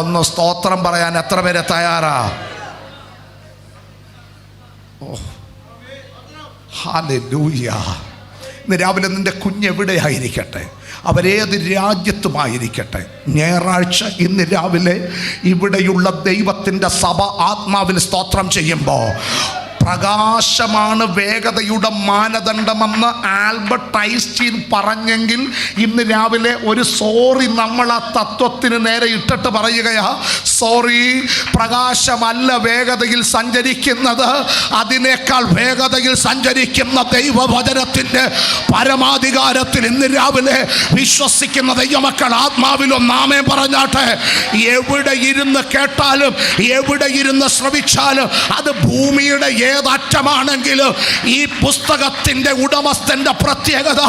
ഒന്ന് സ്തോത്രം പറയാൻ എത്ര പേരെ തയ്യാറാ? ഓ ഹല്ലേലൂയ. ഇന്ന് രാവിലെ നിൻ്റെ കുഞ്ഞെവിടെയായിരിക്കട്ടെ, അവരേത് രാജ്യത്തുമായിരിക്കട്ടെ, ഞായറാഴ്ച ഇന്ന് രാവിലെ ഇവിടെയുള്ള ദൈവത്തിൻ്റെ സഭ ആത്മാവിൽ സ്തോത്രം ചെയ്യുമ്പോൾ പ്രകാശമാണ് വേഗതയുടെ മാനദണ്ഡമെന്ന് ആൽബർട്ട് ഐൻസ്റ്റീൻ പറഞ്ഞെങ്കിൽ ഇന്ന് രാവിലെ ഒരു സോറി നമ്മൾ ആ തത്വത്തിന് നേരെ ഇട്ടിട്ട് പറയുകയാ, സോറി, പ്രകാശമല്ല വേഗതയിൽ സഞ്ചരിക്കുന്നത്, അതിനേക്കാൾ വേഗതയിൽ സഞ്ചരിക്കുന്ന ദൈവവചനത്തിൻ്റെ പരമാധികാരത്തിൽ ഇന്ന് രാവിലെ വിശ്വസിക്കുന്ന ദൈവമക്കൾ ആത്മാവിലൊന്നാമേ പറഞ്ഞാട്ടെ. എവിടെ ഇരുന്ന് കേട്ടാലും എവിടെ ഇരുന്ന് ശ്രവിച്ചാലും അത് ഭൂമിയുടെ ഏതറ്റമാണെങ്കിലും ഈ പുസ്തകത്തിന്റെ ഉടമസ്ഥന്റെ പ്രത്യേകത,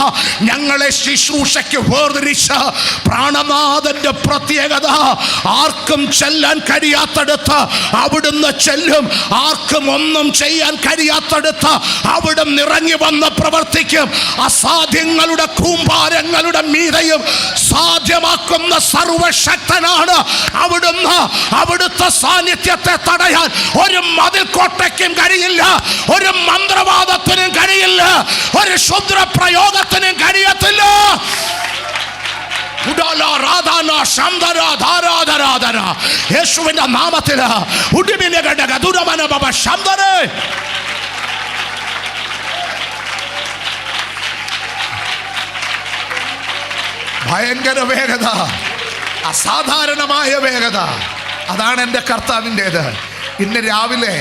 ഞങ്ങളെ ശുശ്രൂഷയ്ക്ക് വേർതിരിച്ച പ്രാണനാഥന്റെ പ്രത്യേകത, ആർക്കും ചെല്ലാൻ കഴിയാത്തടുത്ത് അവിടുന്ന് ചെല്ലും, ആർക്കും ഒന്നും ചെയ്യാൻ കഴിയാത്തടുത്ത് അവിടുന്ന് ഇറങ്ങി വന്ന് പ്രവർത്തിക്കും. അസാധ്യങ്ങളുടെ കൂമ്പാരങ്ങളുടെ മീതെയും സാധ്യമാക്കുന്ന സർവശക്തനാണ് അവിടുന്ന്. അവിടുത്തെ സാന്നിധ്യത്തെ തടയാൻ ഒരു മതിൽ കോട്ടയ്ക്കും കഴിയില്ല, ഒരു മന്ത്രവാദത്തിനും കഴിയില്ല, ഒരു ക്ഷുദ്ര പ്രയോഗത്തിനും കഴിയത്തില്ല. യേശുവിന്റെ നാമത്തില് ഭയങ്കര വേഗത, അസാധാരണമായ വേഗത. അതാണ് എൻ്റെ കർത്താവിൻ്റേത്. ഇന്ന് രാവിലെ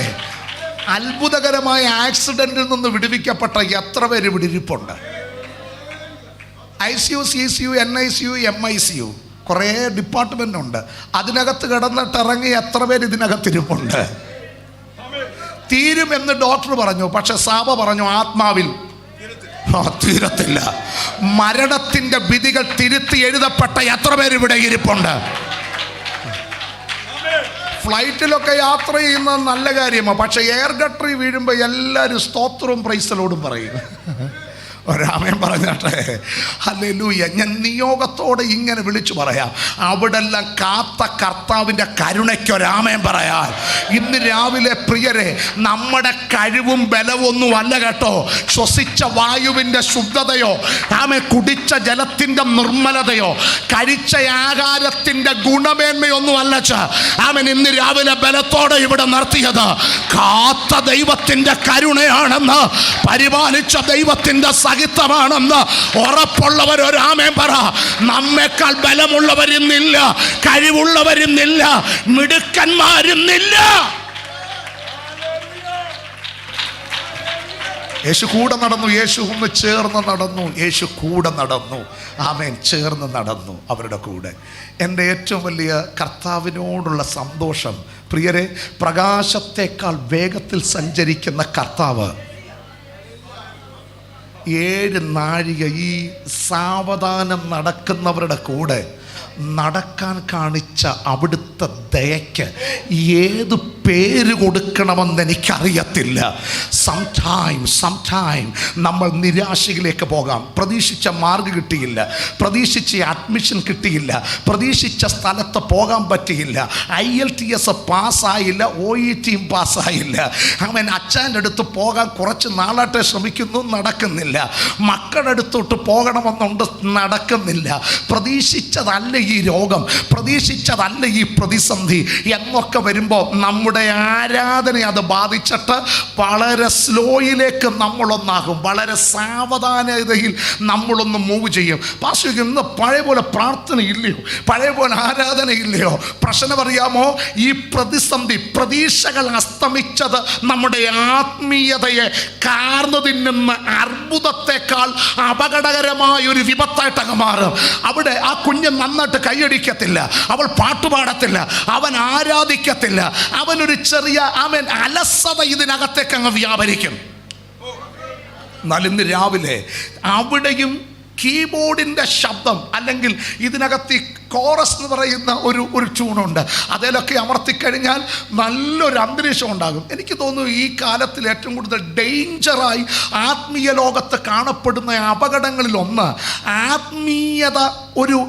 അത്ഭുതകരമായ ആക്സിഡന്റിൽ നിന്ന് വിടുവിക്കപ്പെട്ട എത്ര പേര് ഇവിടെ ഇരിപ്പുണ്ട്? ICU, CCU, NICU, MICU, കുറേ ഡിപ്പാർട്ട്മെൻ്റ് ഉണ്ട്. അതിനകത്ത് കിടന്നിട്ട് ഇറങ്ങി എത്ര പേര് ഇതിനകത്തിരിപ്പുണ്ട്? തീരുമെന്ന് ഡോക്ടർ പറഞ്ഞു, പക്ഷെ സാബ പറഞ്ഞു ആത്മാവിൽ തീരത്തില്ല. മരണത്തിൻ്റെ വിധികൾ തിരുത്തി എഴുതപ്പെട്ട എത്ര പേര് ഇവിടെ ഇരിപ്പുണ്ട്? ഫ്ലൈറ്റിലൊക്കെ യാത്ര ചെയ്യുന്നത് നല്ല കാര്യമാണ്, പക്ഷെ എയർ ഗട്ടറി വീഴുമ്പോൾ എല്ലാവരും സ്തോത്രവും പ്രൈസലോടും പറയും. ഒരാമയം പറഞ്ഞാട്ടെ. ഹല്ലേലൂയ. ഞാൻ നിയോഗത്തോടെ ഇങ്ങനെ വിളിച്ചു പറയാം, അവിടെല്ലാം കാത്ത കർത്താവിൻ്റെ കരുണയ്ക്കൊരാമയം പറയാൻ. ഇന്ന് രാവിലെ പ്രിയരെ, നമ്മുടെ കഴിവും ബലവൊന്നും അല്ല കേട്ടോ, ശ്വസിച്ച വായുവിൻ്റെ ശുദ്ധതയോ കുടിച്ച ജലത്തിൻ്റെ നിർമ്മലതയോ കഴിച്ച ആഹാരത്തിൻ്റെ ഗുണമേന്മയൊന്നും അല്ല ഇന്ന് രാവിലെ ബലത്തോടെ ഇവിടെ നിർത്തിയത്. കാത്ത ദൈവത്തിൻ്റെ കരുണയാണെന്ന്, പരിപാലിച്ച ദൈവത്തിൻ്റെ മഹിത്തമാണെന്ന് ഉറപ്പുള്ളവർ ഒരു ആമേൻ പറ. നമ്മെക്കാൾ ബലമുള്ളവരിന്നില്ല, കഴിവുള്ളവരിന്നില്ല, മിടുക്കന്മാരിന്നില്ല. യേശു കൂടെ നടന്നു, യേശു ഒന്ന് ചേർന്ന് നടന്നു, യേശു കൂടെ നടന്നു. ആമേൻ, ചേർന്ന് നടന്നു അവരുടെ കൂടെ. എൻ്റെ ഏറ്റവും വലിയ കർത്താവിനോടുള്ള സന്തോഷം പ്രിയരെ, പ്രകാശത്തേക്കാൾ വേഗത്തിൽ സഞ്ചരിക്കുന്ന കർത്താവ് 7 നാഴിക ഈ സാവധാനം നടക്കുന്നവരുടെ കൂടെ നടക്കാൻ കാണിച്ച അവിടുത്തെ ദയയ്ക്ക് ഏത് പേര് കൊടുക്കണമെന്ന് എനിക്കറിയത്തില്ല. സംടൈം നമ്മൾ നിരാശയിലേക്ക് പോകാം. പ്രതീക്ഷിച്ച മാർക്ക് കിട്ടിയില്ല, പ്രതീക്ഷിച്ച അഡ്മിഷൻ കിട്ടിയില്ല, പ്രതീക്ഷിച്ച സ്ഥലത്ത് പോകാൻ പറ്റിയില്ല, IELTS പാസ്സായില്ല, OET പാസ്സായില്ല. അവൻ അച്ഛൻ്റെ അടുത്ത് പോകാൻ കുറച്ച് നാളായിട്ട് ശ്രമിക്കുന്നു, നടക്കുന്നില്ല. മക്കളുടെ അടുത്തോട്ട് പോകണമെന്നുണ്ട്, നടക്കുന്നില്ല. പ്രതീക്ഷിച്ചതല്ല ഈ രോഗം, പ്രതീക്ഷിച്ചതല്ല ഈ പ്രതിസന്ധി എന്നൊക്കെ വരുമ്പോൾ നമ്മുടെ ആരാധനയെ അത് ബാധിച്ചിട്ട് വളരെ സ്ലോയിലേക്ക് നമ്മളൊന്നാകും, വളരെ സാവധാനതയിൽ നമ്മളൊന്ന് മൂവ് ചെയ്യും. പാസ്റ്റർ, ഇന്ന് പഴയ പോലെ പ്രാർത്ഥന ഇല്ലയോ, പഴയ പോലെ ആരാധന ഇല്ലയോ? പ്രശ്നം അറിയാമോ? ഈ പ്രതിസന്ധി, പ്രതീക്ഷകൾ അസ്തമിച്ചത് നമ്മുടെ ആത്മീയതയെ കാർന്നു തിന്നുന്ന അർബുദത്തെക്കാൾ അപകടകരമായ ഒരു വിപത്തായിട്ടങ്ങ് മാറും. അവിടെ ആ കുഞ്ഞ് നന്നായിട്ട് കൈയടിക്കത്തില്ല, അവൾ പാട്ടുപാടത്തില്ല, അവൻ ആരാധിക്കത്തില്ല, അവനൊരു ചെറിയ അലസത ഇതിനകത്തേക്ക് അങ്ങ് വ്യാപരിക്കും. എന്നാൽ ഇന്ന് രാവിലെ അവിടെയും കീബോർഡിൻ്റെ ശബ്ദം, അല്ലെങ്കിൽ ഇതിനകത്ത് ഈ കോറസ് എന്ന് പറയുന്ന ഒരു ട്യൂണുണ്ട്, അതിലൊക്കെ അമർത്തിക്കഴിഞ്ഞാൽ നല്ലൊരു അന്തരീക്ഷം ഉണ്ടാകും. എനിക്ക് തോന്നുന്നു ഈ കാലത്തിൽ ഏറ്റവും കൂടുതൽ ഡേഞ്ചറായി ആത്മീയ ലോകത്ത് കാണപ്പെടുന്ന അപകടങ്ങളിൽ ഒന്ന് ആത്മീയത ഒരു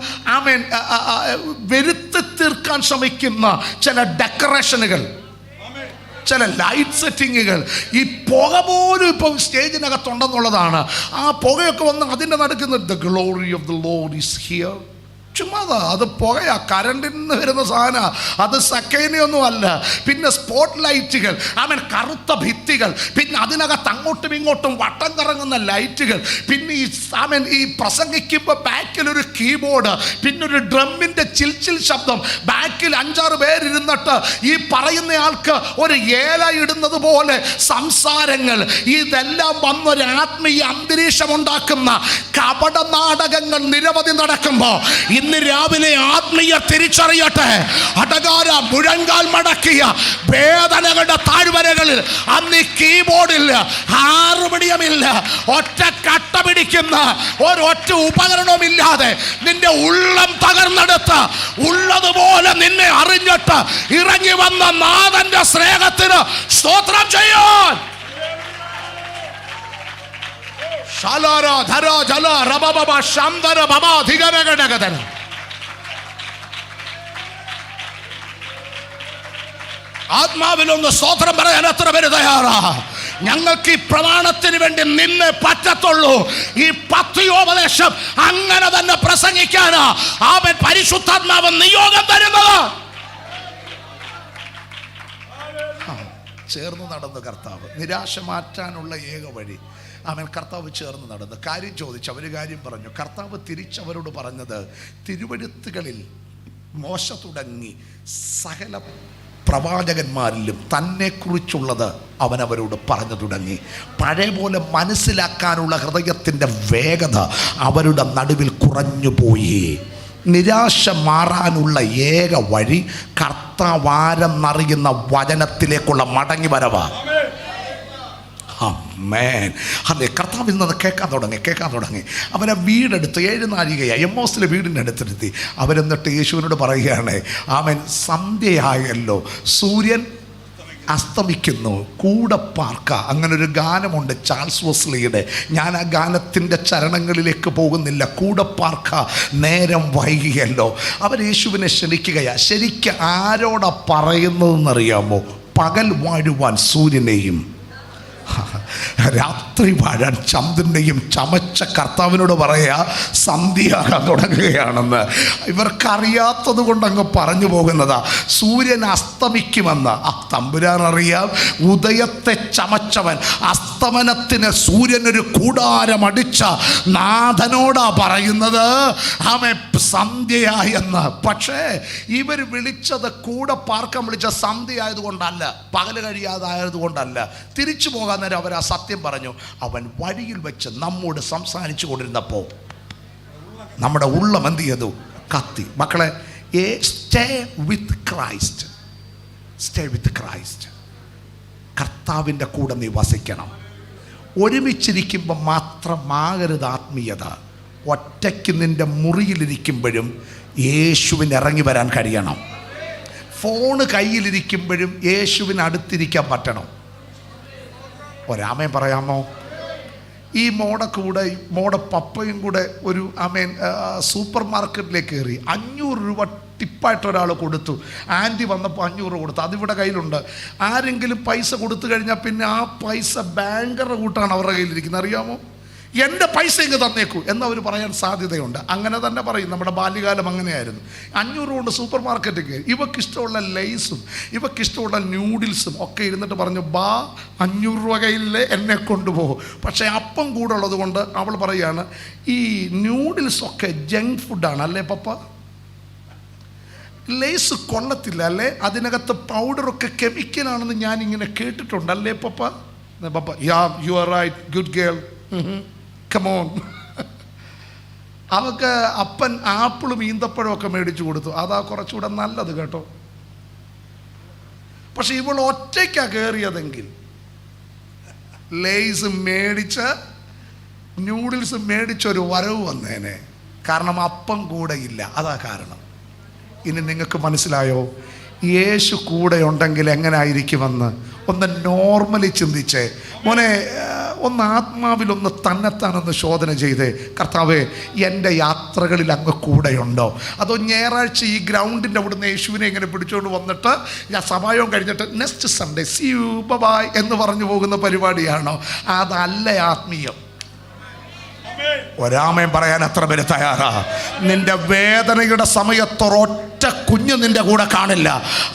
വരുത്തി തീർക്കാൻ ശ്രമിക്കുന്ന ചില ഡെക്കറേഷനുകൾ, ചില ലൈറ്റ് സെറ്റിങ്ങുകൾ. ഈ പുക പോലും ഇപ്പം സ്റ്റേജിനകത്തുണ്ടെന്നുള്ളതാണ്. ആ പുകയൊക്കെ വന്ന് അതിൻ്റെ നടക്കുന്നത് the glory of the Lord is here. ചുമ്മാതാ, അത് പുകയാ, കറണ്ടിൽ നിന്ന് വരുന്ന സാധന, അത് സക്കൈനയൊന്നും അല്ല. പിന്നെ സ്പോട്ട് ലൈറ്റുകൾ, കറുത്ത ഭിത്തികൾ, പിന്നെ അതിനകത്ത് അങ്ങോട്ടും ഇങ്ങോട്ടും വട്ടം കറങ്ങുന്ന ലൈറ്റുകൾ, പിന്നെ ഈ പ്രസംഗിക്കുമ്പോൾ ബാക്കിലൊരു കീബോർഡ്, പിന്നെ ഒരു ഡ്രമ്മിൻ്റെ ചിൽച്ചിൽ ശബ്ദം, ബാക്കിൽ 5-6 പേരിരുന്നിട്ട് ഈ പറയുന്നയാൾക്ക് ഒരു ഏല ഇടുന്നത് പോലെ സംസാരങ്ങൾ. ഇതെല്ലാം വന്നൊരു ആത്മീയ അന്തരീക്ഷം ഉണ്ടാക്കുന്ന കപട നാടകങ്ങൾ നിരവധി നടക്കുമ്പോൾ ഇന്ന് രാവിലെ ആത്മീയ തിരിച്ചറിയട്ടെ. അടകാര മുഴങ്കാൽ മടക്കിയ വേദനകളുടെ താഴ്വരകളിൽ അന്ന് ഈ കീബോർഡിൽ ഹാർമോണിയമില്ല, ഒറ്റ കട്ട പിടിക്കുന്ന ഒരൊറ്റ ഉപകരണവുമില്ലാതെ നിന്റെ ഉള്ളം തകർന്നെടുത്ത് ഉള്ളതുപോലെ നിന്നെ അറിഞ്ഞിട്ട് ഇറങ്ങി വന്ന നാഥന്റെ സ്നേഹത്തിന് സ്തോത്രം ചെയ്യാൻ. ആത്മാവിലൊന്ന് സ്തോത്രം പറയാൻ എത്ര പേര് തയ്യാറാ? ഞങ്ങൾക്ക് ഈ പ്രമാണത്തിന് വേണ്ടി നിന്നേ പറ്റത്തുള്ളൂ. ഈ പത്യോപദേശം അങ്ങനെ തന്നെ പ്രസംഗിക്കാനാ അവൻ പരിശുദ്ധാത്മാവ് നിയോഗം തരുന്നത്. ചേർന്ന് നടന്നു കർത്താവ്. നിരാശ മാറ്റാനുള്ള ഏക വഴി കർത്താവ് ചേർന്ന് നടന്നു. കാര്യം ചോദിച്ചു, അവർ കാര്യം പറഞ്ഞു. കർത്താവ് തിരിച്ചവരോട് പറഞ്ഞത്, തിരുവെഴുത്തുകളിൽ മോശ തുടങ്ങി സകല പ്രവാചകന്മാരിലും തന്നെക്കുറിച്ചുള്ളത് അവനവരോട് പറഞ്ഞു തുടങ്ങി. പഴയ പോലെ മനസ്സിലാക്കാനുള്ള ഹൃദയത്തിൻ്റെ വേഗത അവരുടെ നടുവിൽ കുറഞ്ഞു പോയി. നിരാശ മാറാനുള്ള ഏക വഴി കർത്താവാരെന്നറിയുന്ന വചനത്തിലേക്കുള്ള മടങ്ങി വരവാണ്. അതെ, കർത്താവിൽ നിന്ന് കേൾക്കാൻ തുടങ്ങി. അവനെ വീടെടുത്ത് 7 നാഴികയായി എമ്മോസിലെ വീടിൻ്റെ അടുത്തെടുത്തി. അവരെന്നിട്ട് യേശുവിനോട് പറയുകയാണ്, അവൻ സന്ധ്യയായല്ലോ, സൂര്യൻ അസ്തമിക്കുന്നു, കൂടെ പാർക്ക. അങ്ങനൊരു ഗാനമുണ്ട് ചാൾസ് വെസ്ലിയുടെ. ഞാൻ ആ ഗാനത്തിൻ്റെ ചരണങ്ങളിലേക്ക് പോകുന്നില്ല. കൂടെ പാർക്ക, നേരം വൈകിയല്ലോ. അവർ യേശുവിനെ ക്ഷണിക്കുകയാണ്. ശരിക്കും ആരോടാ പറയുന്നതെന്നറിയാമോ? പകൽ വാഴുവാൻ സൂര്യനെയും രാത്രി വാഴാൻ ചന്ദ്രനെയും ചമച്ച കർത്താവിനോട് പറയാ സന്ധ്യയാകാൻ തുടങ്ങുകയാണെന്ന്. ഇവർക്കറിയാത്തത് കൊണ്ട് അങ്ങ് പറഞ്ഞു പോകുന്നതാ. സൂര്യൻ അസ്തമിക്കുമെന്ന് തമ്പുരാൻ അറിയാം. ഉദയത്തെ ചമച്ചവൻ അസ്തമനത്തിന് സൂര്യനൊരു കൂടാരമടിച്ച നാഥനോടാ പറയുന്നത് ആമേ സന്ധ്യയായെന്ന്. പക്ഷേ ഇവർ വിളിച്ചത് കൂടെ പാർക്കാൻ വിളിച്ച സന്ധ്യയായതുകൊണ്ടല്ല, പകല് കഴിയാതായത് കൊണ്ടല്ല. തിരിച്ചു പോകാൻ നേരം അവർ ആ സത്യം പറഞ്ഞു. അവൻ വഴിയിൽ വെച്ച് നമ്മോട് സംസാരിച്ചു കൊണ്ടിരുന്നപ്പോൾ നമ്മുടെ ഉള്ളം എന്ത് ചെയ്തു? കത്തി. മക്കളെ, stay with Christ. Stay with Christ. കർത്താവിൻ്റെ കൂടെ നീ വസിക്കണം. ഒരുമിച്ചിരിക്കുമ്പോൾ മാത്രമാകരുത് ആത്മീയത. ഒറ്റയ്ക്ക് നിൻ്റെ മുറിയിലിരിക്കുമ്പോഴും യേശുവിന് ഇറങ്ങി വരാൻ കഴിയണം. ഫോണ് കയ്യിലിരിക്കുമ്പോഴും യേശുവിന് അടുത്തിരിക്കാൻ പറ്റണം. ഒരാമേൻ പറയാമോ? ഈ മോടെ പപ്പയും കൂടെ ഒരു സൂപ്പർ മാർക്കറ്റിലേക്ക് കയറി 500 രൂപ ടിപ്പായിട്ട് ഒരാൾ കൊടുത്തു. ആൻറ്റി വന്നപ്പോൾ 500 കൊടുത്തു. അതിവിടെ കയ്യിലുണ്ട്. ആരെങ്കിലും പൈസ കൊടുത്തു കഴിഞ്ഞാൽ പിന്നെ ആ പൈസ ബാങ്കറുടെ കൂട്ടാണ് അവരുടെ കയ്യിലിരിക്കുന്നത്. അറിയാമോ? എൻ്റെ പൈസ ഇങ്ങ് തന്നേക്കൂ എന്നവർ പറയാൻ സാധ്യതയുണ്ട്. അങ്ങനെ തന്നെ പറയും. നമ്മുടെ ബാല്യകാലം അങ്ങനെയായിരുന്നു. 500 കൊണ്ട് സൂപ്പർ മാർക്കറ്റിൽ കയറി. ഇവക്കിഷ്ടമുള്ള ലേസും ഇവക്കിഷ്ടമുള്ള ന്യൂഡിൽസും ഒക്കെ ഇരുന്നിട്ട് പറഞ്ഞു, ബാ 500 രൂപ കയ്യിലെ എന്നെ കൊണ്ടുപോകും. പക്ഷേ അപ്പം കൂടെ ഉള്ളത് കൊണ്ട് അവൾ പറയുകയാണ്, ഈ ന്യൂഡിൽസൊക്കെ ജങ്ക് ഫുഡാണ് അല്ലേ പപ്പ? ലേസ് കൊള്ളത്തില്ല അല്ലേ? അതിനകത്ത് പൗഡറൊക്കെ കെമിക്കലാണെന്ന് ഞാനിങ്ങനെ കേട്ടിട്ടുണ്ട് അല്ലേ papa? Papa, ya you are right, good girl, come on. അവൾക്ക് അപ്പൻ ആപ്പിളും ഈന്തപ്പഴവും ഒക്കെ മേടിച്ചു കൊടുത്തു. അതാ കുറച്ചുകൂടെ നല്ലത് കേട്ടോ. പക്ഷെ ഇവൾ ഒറ്റയ്ക്കാണ് കയറിയതെങ്കിൽ ലേസ് മേടിച്ച് ന്യൂഡിൽസ് മേടിച്ചൊരു വരവ് വന്നേനെ. കാരണം അപ്പം കൂടെ ഇല്ല. അതാ കാരണം. ഇനി നിങ്ങൾക്ക് മനസ്സിലായോ? യേശു കൂടെ ഉണ്ടെങ്കിൽ എങ്ങനെയായിരിക്കുമെന്ന് ഒന്ന് നോർമലി ചിന്തിച്ചേ മോനെ. ഒന്ന് ആത്മാവിലൊന്ന് തന്നെത്താനൊന്ന് ശോധന ചെയ്തേ. കർത്താവേ, എൻ്റെ യാത്രകളിൽ അങ്ങ് കൂടെയുണ്ടോ? അതോ ഞായറാഴ്ച ഈ ഗ്രൗണ്ടിൻ്റെ അവിടുന്ന് യേശുവിനെ ഇങ്ങനെ പിടിച്ചുകൊണ്ട് വന്നിട്ട് ഞാൻ സഭായോഗം കഴിഞ്ഞിട്ട് next Sunday see you bye എന്ന് പറഞ്ഞു പോകുന്ന പരിപാടിയാണോ? അതല്ല ആത്മീയം. ഒരാമയും പറയാൻ എത്ര പേര് തയ്യാറാ? നിന്റെ വേദനയുടെ സമയത്തൊരൊറ്റ കുഞ്ഞ് നിന്റെ കൂടെ കാണില്ല.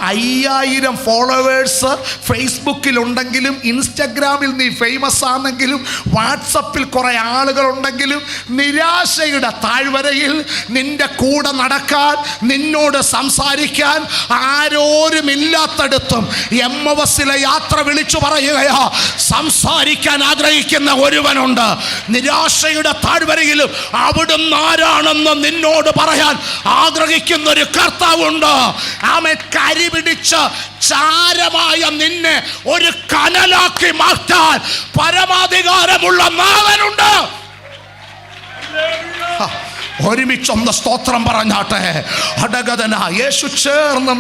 5000 ഫോളോവേഴ്സ് ഫേസ്ബുക്കിലുണ്ടെങ്കിലും, ഇൻസ്റ്റഗ്രാമിൽ നീ ഫേമസ് ആണെങ്കിലും, വാട്സപ്പിൽ കുറെ ആളുകളുണ്ടെങ്കിലും, നിരാശയുടെ താഴ്വരയിൽ നിന്റെ കൂടെ നടക്കാൻ, നിന്നോട് സംസാരിക്കാൻ ആരോരുമില്ലാത്തടത്തും എമ്മവസിലെ യാത്ര വിളിച്ചു പറയുകയാ, സംസാരിക്കാൻ ആഗ്രഹിക്കുന്ന ഒരുവനുണ്ട്. നിരാശയുടെ താഴ്വരയിലും അവിടുന്ന് ആരാണെന്ന് നിന്നോട് പറയാൻ ആഗ്രഹിക്കുന്ന ഒരു കർത്താവുണ്ട്. ആമേ, കരിപിടിച്ച് ചാരമായ നിന്നെ ഒരു കനലാക്കി മാറ്റാൻ പരമാധികാരമുള്ള നാഥനുണ്ട്. ഒരുമിച്ചൊന്ന് സ്തോത്രം പറഞ്ഞാട്ടെ. അടഗതന യേശു ചേർന്ന്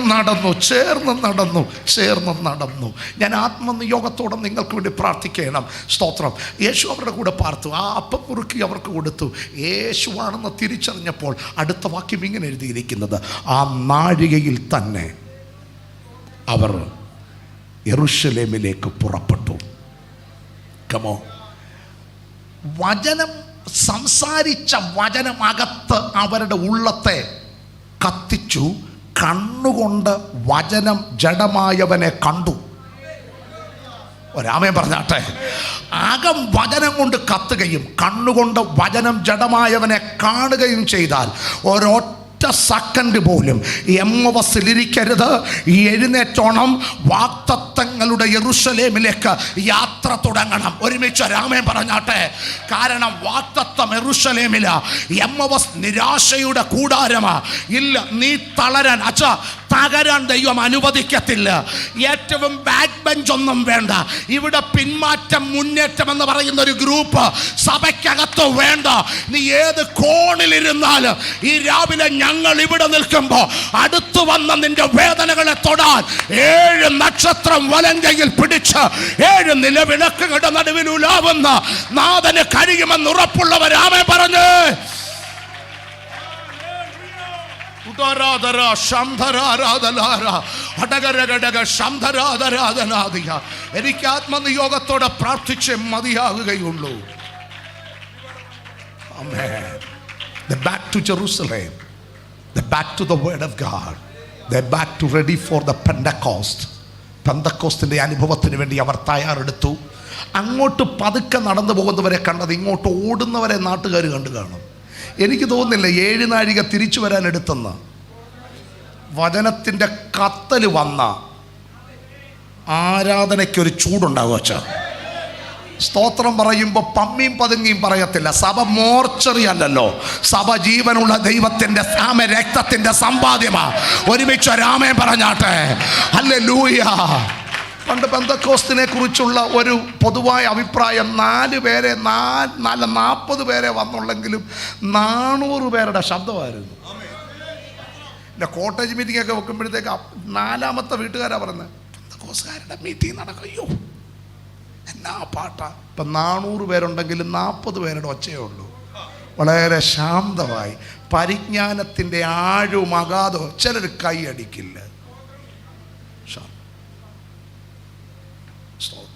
നടന്നു. ഞാൻ ആത്മനിയോഗത്തോടെ നിങ്ങൾക്ക് വേണ്ടി പ്രാർത്ഥിക്കണം. സ്തോത്രം. യേശു അവരുടെ കൂടെ പാർത്തു. ആ അപ്പം കുറുക്കി അവർക്ക് കൊടുത്തു. യേശുവാണെന്ന് തിരിച്ചറിഞ്ഞപ്പോൾ അടുത്ത വാക്യം ഇങ്ങനെ എഴുതിയിരിക്കുന്നത്, ആ നാഴികയിൽ തന്നെ അവർ യെരൂശലേമിലേക്ക് പുറപ്പെട്ടു. കമോ, വചനം സംസാരിച്ച വചനമകത്ത് അവരുടെ ഉള്ളത്തെ കത്തിച്ചു. കണ്ണുകൊണ്ട് വചനം ജഡമായവനെ കണ്ടു. ഒരാമയും പറഞ്ഞാട്ടെ. അകം വചനം കൊണ്ട് കത്തുകയും കണ്ണുകൊണ്ട് വചനം ജഡമായവനെ കാണുകയും ചെയ്താൽ ഒരൊറ്റ സെക്കൻഡ് പോലും എമ്മവസിലിരിക്കരുത്. എഴുന്നേറ്റോണം. വാഗ്ദത്തങ്ങളുടെ യെരൂശലേമിലേക്ക് യാത്ര തുടങ്ങണം. ഒരുമിച്ച് രാമൻ പറഞ്ഞാട്ടെ. കാരണം വാഗ്ദത്തം യെരൂശലേമിലാ. എമ്മവസ് നിരാശയുടെ കൂടാരമാ. ഇല്ല, നീ തളരാൻ തകരാൻ ദൈവം അനുവദിക്കത്തില്ല. ഏറ്റവും ബാക്ക് ബെഞ്ച് ഒന്നും വേണ്ട. ഇവിടെ പിന്മാറ്റം മുന്നേറ്റം എന്ന് പറയുന്ന ഒരു ഗ്രൂപ്പ് സഭയ്ക്കകത്ത് വേണ്ട. നീ ഏത് കോണിലിരുന്നാലും ഈ രാവിലെ ഞങ്ങൾ ഇവിടെ നിൽക്കുമ്പോൾ അടുത്തു വന്ന നിന്റെ വേദനകളെ തൊടാൻ 7 നക്ഷത്രം വലങ്കയിൽ പിടിച്ച് 7 നിലവിളക്കുകളുടെ നടുവിൽ ഉലാവുന്ന നാഥന് കഴിയുമെന്ന് ഉറപ്പുള്ളവരാമേ പറഞ്ഞ് എനിക്ക് ആത്മനിയോഗത്തോടെ പ്രാർത്ഥിച്ച് മതിയാകുകയുള്ളൂ. Amen. They're back to Jerusalem. They're back to the word of God. They're back to ready for the Pentecost. പെന്തക്കോസ്തിൻ്റെ അനുഭവത്തിന് വേണ്ടി അവർ തയ്യാറെടുത്തു. അങ്ങോട്ട് പതുക്കെ നടന്നു പോകുന്നവരെ കണ്ടത് ഇങ്ങോട്ട് ഓടുന്നവരെ നാട്ടുകാർ കണ്ടു കാണും. എനിക്ക് തോന്നുന്നില്ല 7 നാഴിക തിരിച്ചു വരാൻ എടുത്തെന്ന്. വചനത്തിൻ്റെ കത്തൽ വന്ന ആരാധനയ്ക്കൊരു ചൂടുണ്ടാകും. വച്ചാ സ്തോത്രം പറയുമ്പോൾ പമ്മിയും പതുങ്ങിയും പറയത്തില്ല. സഭ മോർച്ചറി അല്ലല്ലോ, സഭ ജീവനുള്ള ദൈവത്തിൻ്റെ രക്തത്തിൻ്റെ സമ്പാദ്യമാ. ഒരുമിച്ച് രാമൻ പറഞ്ഞാട്ടെ ഹല്ലേലൂയ. പണ്ട് പെന്തക്കോസ്തിനെ കുറിച്ചുള്ള ഒരു പൊതുവായ അഭിപ്രായം 4 പേരെ 40 പേരെ വന്നുള്ളെങ്കിലും 400 പേരുടെ ശബ്ദമായിരുന്നു. പിന്നെ കോട്ടേജ് മീറ്റിംഗ് ഒക്കെ വെക്കുമ്പോഴത്തേക്ക് 4ാമത്തെ വീട്ടുകാരാ പറയുന്നത് പെന്തക്കോസ്തുകാരുടെ മീറ്റിംഗ് നടക്കുകയോ എന്നാ പാട്ടാ. ഇപ്പം 400 പേരുണ്ടെങ്കിലും 40 പേരുടെ ഒച്ചയേ ഉള്ളൂ. വളരെ ശാന്തമായി പരിജ്ഞാനത്തിൻ്റെ ആഴവും അഗാധവും. ചിലർ കൈയടിക്കില്ല,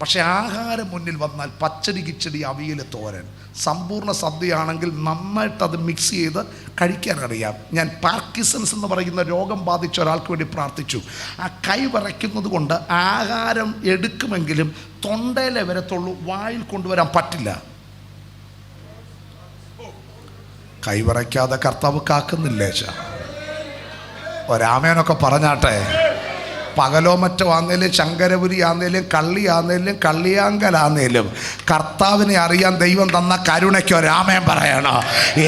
പക്ഷെ ആഹാരം മുന്നിൽ വന്നാൽ പച്ചടി കിച്ചടി അവിയൽ തോരൻ സമ്പൂർണ്ണ സദ്യയാണെങ്കിൽ നന്നായിട്ട് അത് മിക്സ് ചെയ്ത് കഴിക്കാനറിയാം. ഞാൻ പാർക്കിൻസൺസ് എന്ന് പറയുന്ന രോഗം ബാധിച്ച ഒരാൾക്ക് വേണ്ടി പ്രാർത്ഥിച്ചു. ആ കൈ വിറയ്ക്കുന്നത് കൊണ്ട് ആഹാരം എടുക്കുമെങ്കിലും തൊണ്ടയിലെ വരത്തുള്ളൂ, വായിൽ കൊണ്ടുവരാൻ പറ്റില്ല. കൈ വിറയ്ക്കാതെ കർത്താവ് കാക്കുന്നില്ലേ? ഒരാമേനൊക്കെ പറഞ്ഞാട്ടെ. പകലോ മറ്റോ ആന്നേലും ശങ്കരപുരി ആന്നേലും കള്ളി ആന്നേലും കള്ളിയാങ്കലാന്നേലും കർത്താവിനെ അറിയാൻ ദൈവം തന്ന കരുണയ്ക്ക് ഒരാമയം പറയണം.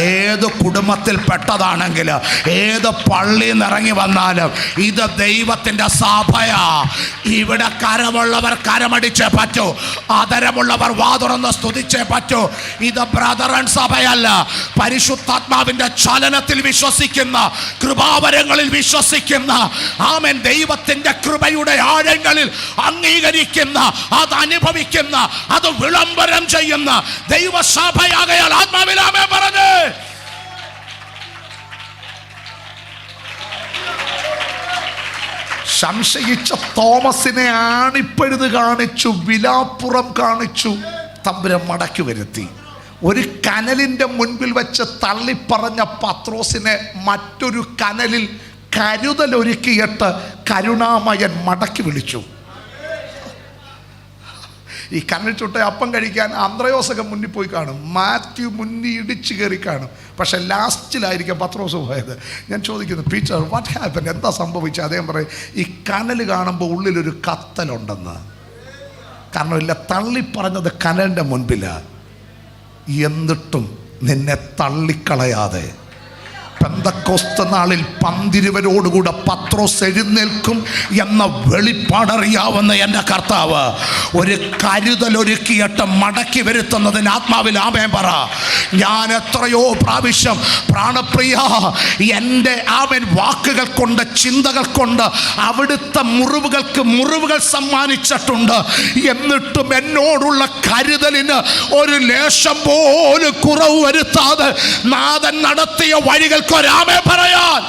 ഏത് കുടുംബത്തിൽ പെട്ടതാണെങ്കിലും ഏത് പള്ളിയിൽ നിന്ന് ഇറങ്ങി വന്നാലും ഇത് ദൈവത്തിൻ്റെ സഭയാ. ഇവിടെ കരമുള്ളവർ കരമടിച്ചേ പറ്റൂ, അതരമുള്ളവർ വാതുറന്ന് സ്തുതിച്ചേ പറ്റൂ. ഇത് ബ്രദറൻ സഭയല്ല. പരിശുദ്ധാത്മാവിൻ്റെ ചലനത്തിൽ വിശ്വസിക്കുന്ന, കൃപാവരങ്ങളിൽ വിശ്വസിക്കുന്ന, ആമേൻ, ദൈവത്തിൻ്റെ കൃപയുടെ ആഴങ്ങളിൽ അംഗീകരിക്കുന്ന, അത് അനുഭവിക്കുന്ന, അത് വിളംബരം ചെയ്യുന്ന ദൈവസഭയാകയാൽ ആത്മാവിൽ ആമേൻ പറഞ്ഞ് സംശയിച്ച തോമസിനെ ആണിപ്പഴുത് കാണിച്ചു, വിലാപ്പുറം കാണിച്ചു, തമ്പുരാൻ മടക്കി വരുത്തി. ഒരു കനലിൻ്റെ മുൻപിൽ വെച്ച് തള്ളിപ്പറഞ്ഞ പത്രോസിനെ മറ്റൊരു കനലിൽ കരുതലൊരുക്കിയിട്ട് കരുണാമയൻ മടക്കി വിളിച്ചു. ഈ കനൽ ചുട്ട അപ്പം കഴിക്കാൻ അന്ത്രയോസൊക്കെ മുന്നിൽ പോയി കാണും, മാത്യു മുന്നിൽ ഇടിച്ചു കയറി കാണും. പക്ഷെ ലാസ്റ്റിലായിരിക്കും പത്രോസ് പോയത്. ഞാൻ ചോദിക്കുന്നു, പീറ്റർ വാട്ട് ഹാപ്പൻ, എന്താ സംഭവിച്ചത്? അദ്ദേഹം പറയും, ഈ കനൽ കാണുമ്പോൾ ഉള്ളിലൊരു കത്തലുണ്ടെന്ന്. കാരണം ഇല്ല, തള്ളിപ്പറഞ്ഞത് കനലിൻ്റെ മുൻപിലാണ്. എന്നിട്ടും നിന്നെ തള്ളിക്കളയാതെ പെന്തക്കോസ്ത് നാളിൽ 12 പത്രോസ് എഴുന്നേൽക്കും എന്ന വെളിപ്പാടറിയാവുന്ന എൻ്റെ കർത്താവ് ഒരു കരുതലൊരുക്കിയിട്ട് മടക്കി വരുത്തുന്നതിന് ആത്മാവിൽ ആമേൻ പറ. ഞാൻ എത്രയോ പ്രാവശ്യം പ്രാണപ്രിയ എൻ്റെ ആമേൻ വാക്കുകൾ കൊണ്ട്, ചിന്തകൾ കൊണ്ട് അവിടുത്തെ മുറിവുകൾക്ക് മുറിവുകൾ സമ്മാനിച്ചിട്ടുണ്ട്. എന്നിട്ടും എന്നോടുള്ള കരുതലിന് ഒരു ലേശം പോലും കുറവ് വരുത്താതെ നാഥൻ നടത്തിയ വഴികൾ ഒരാമേൻ പറയാൻ.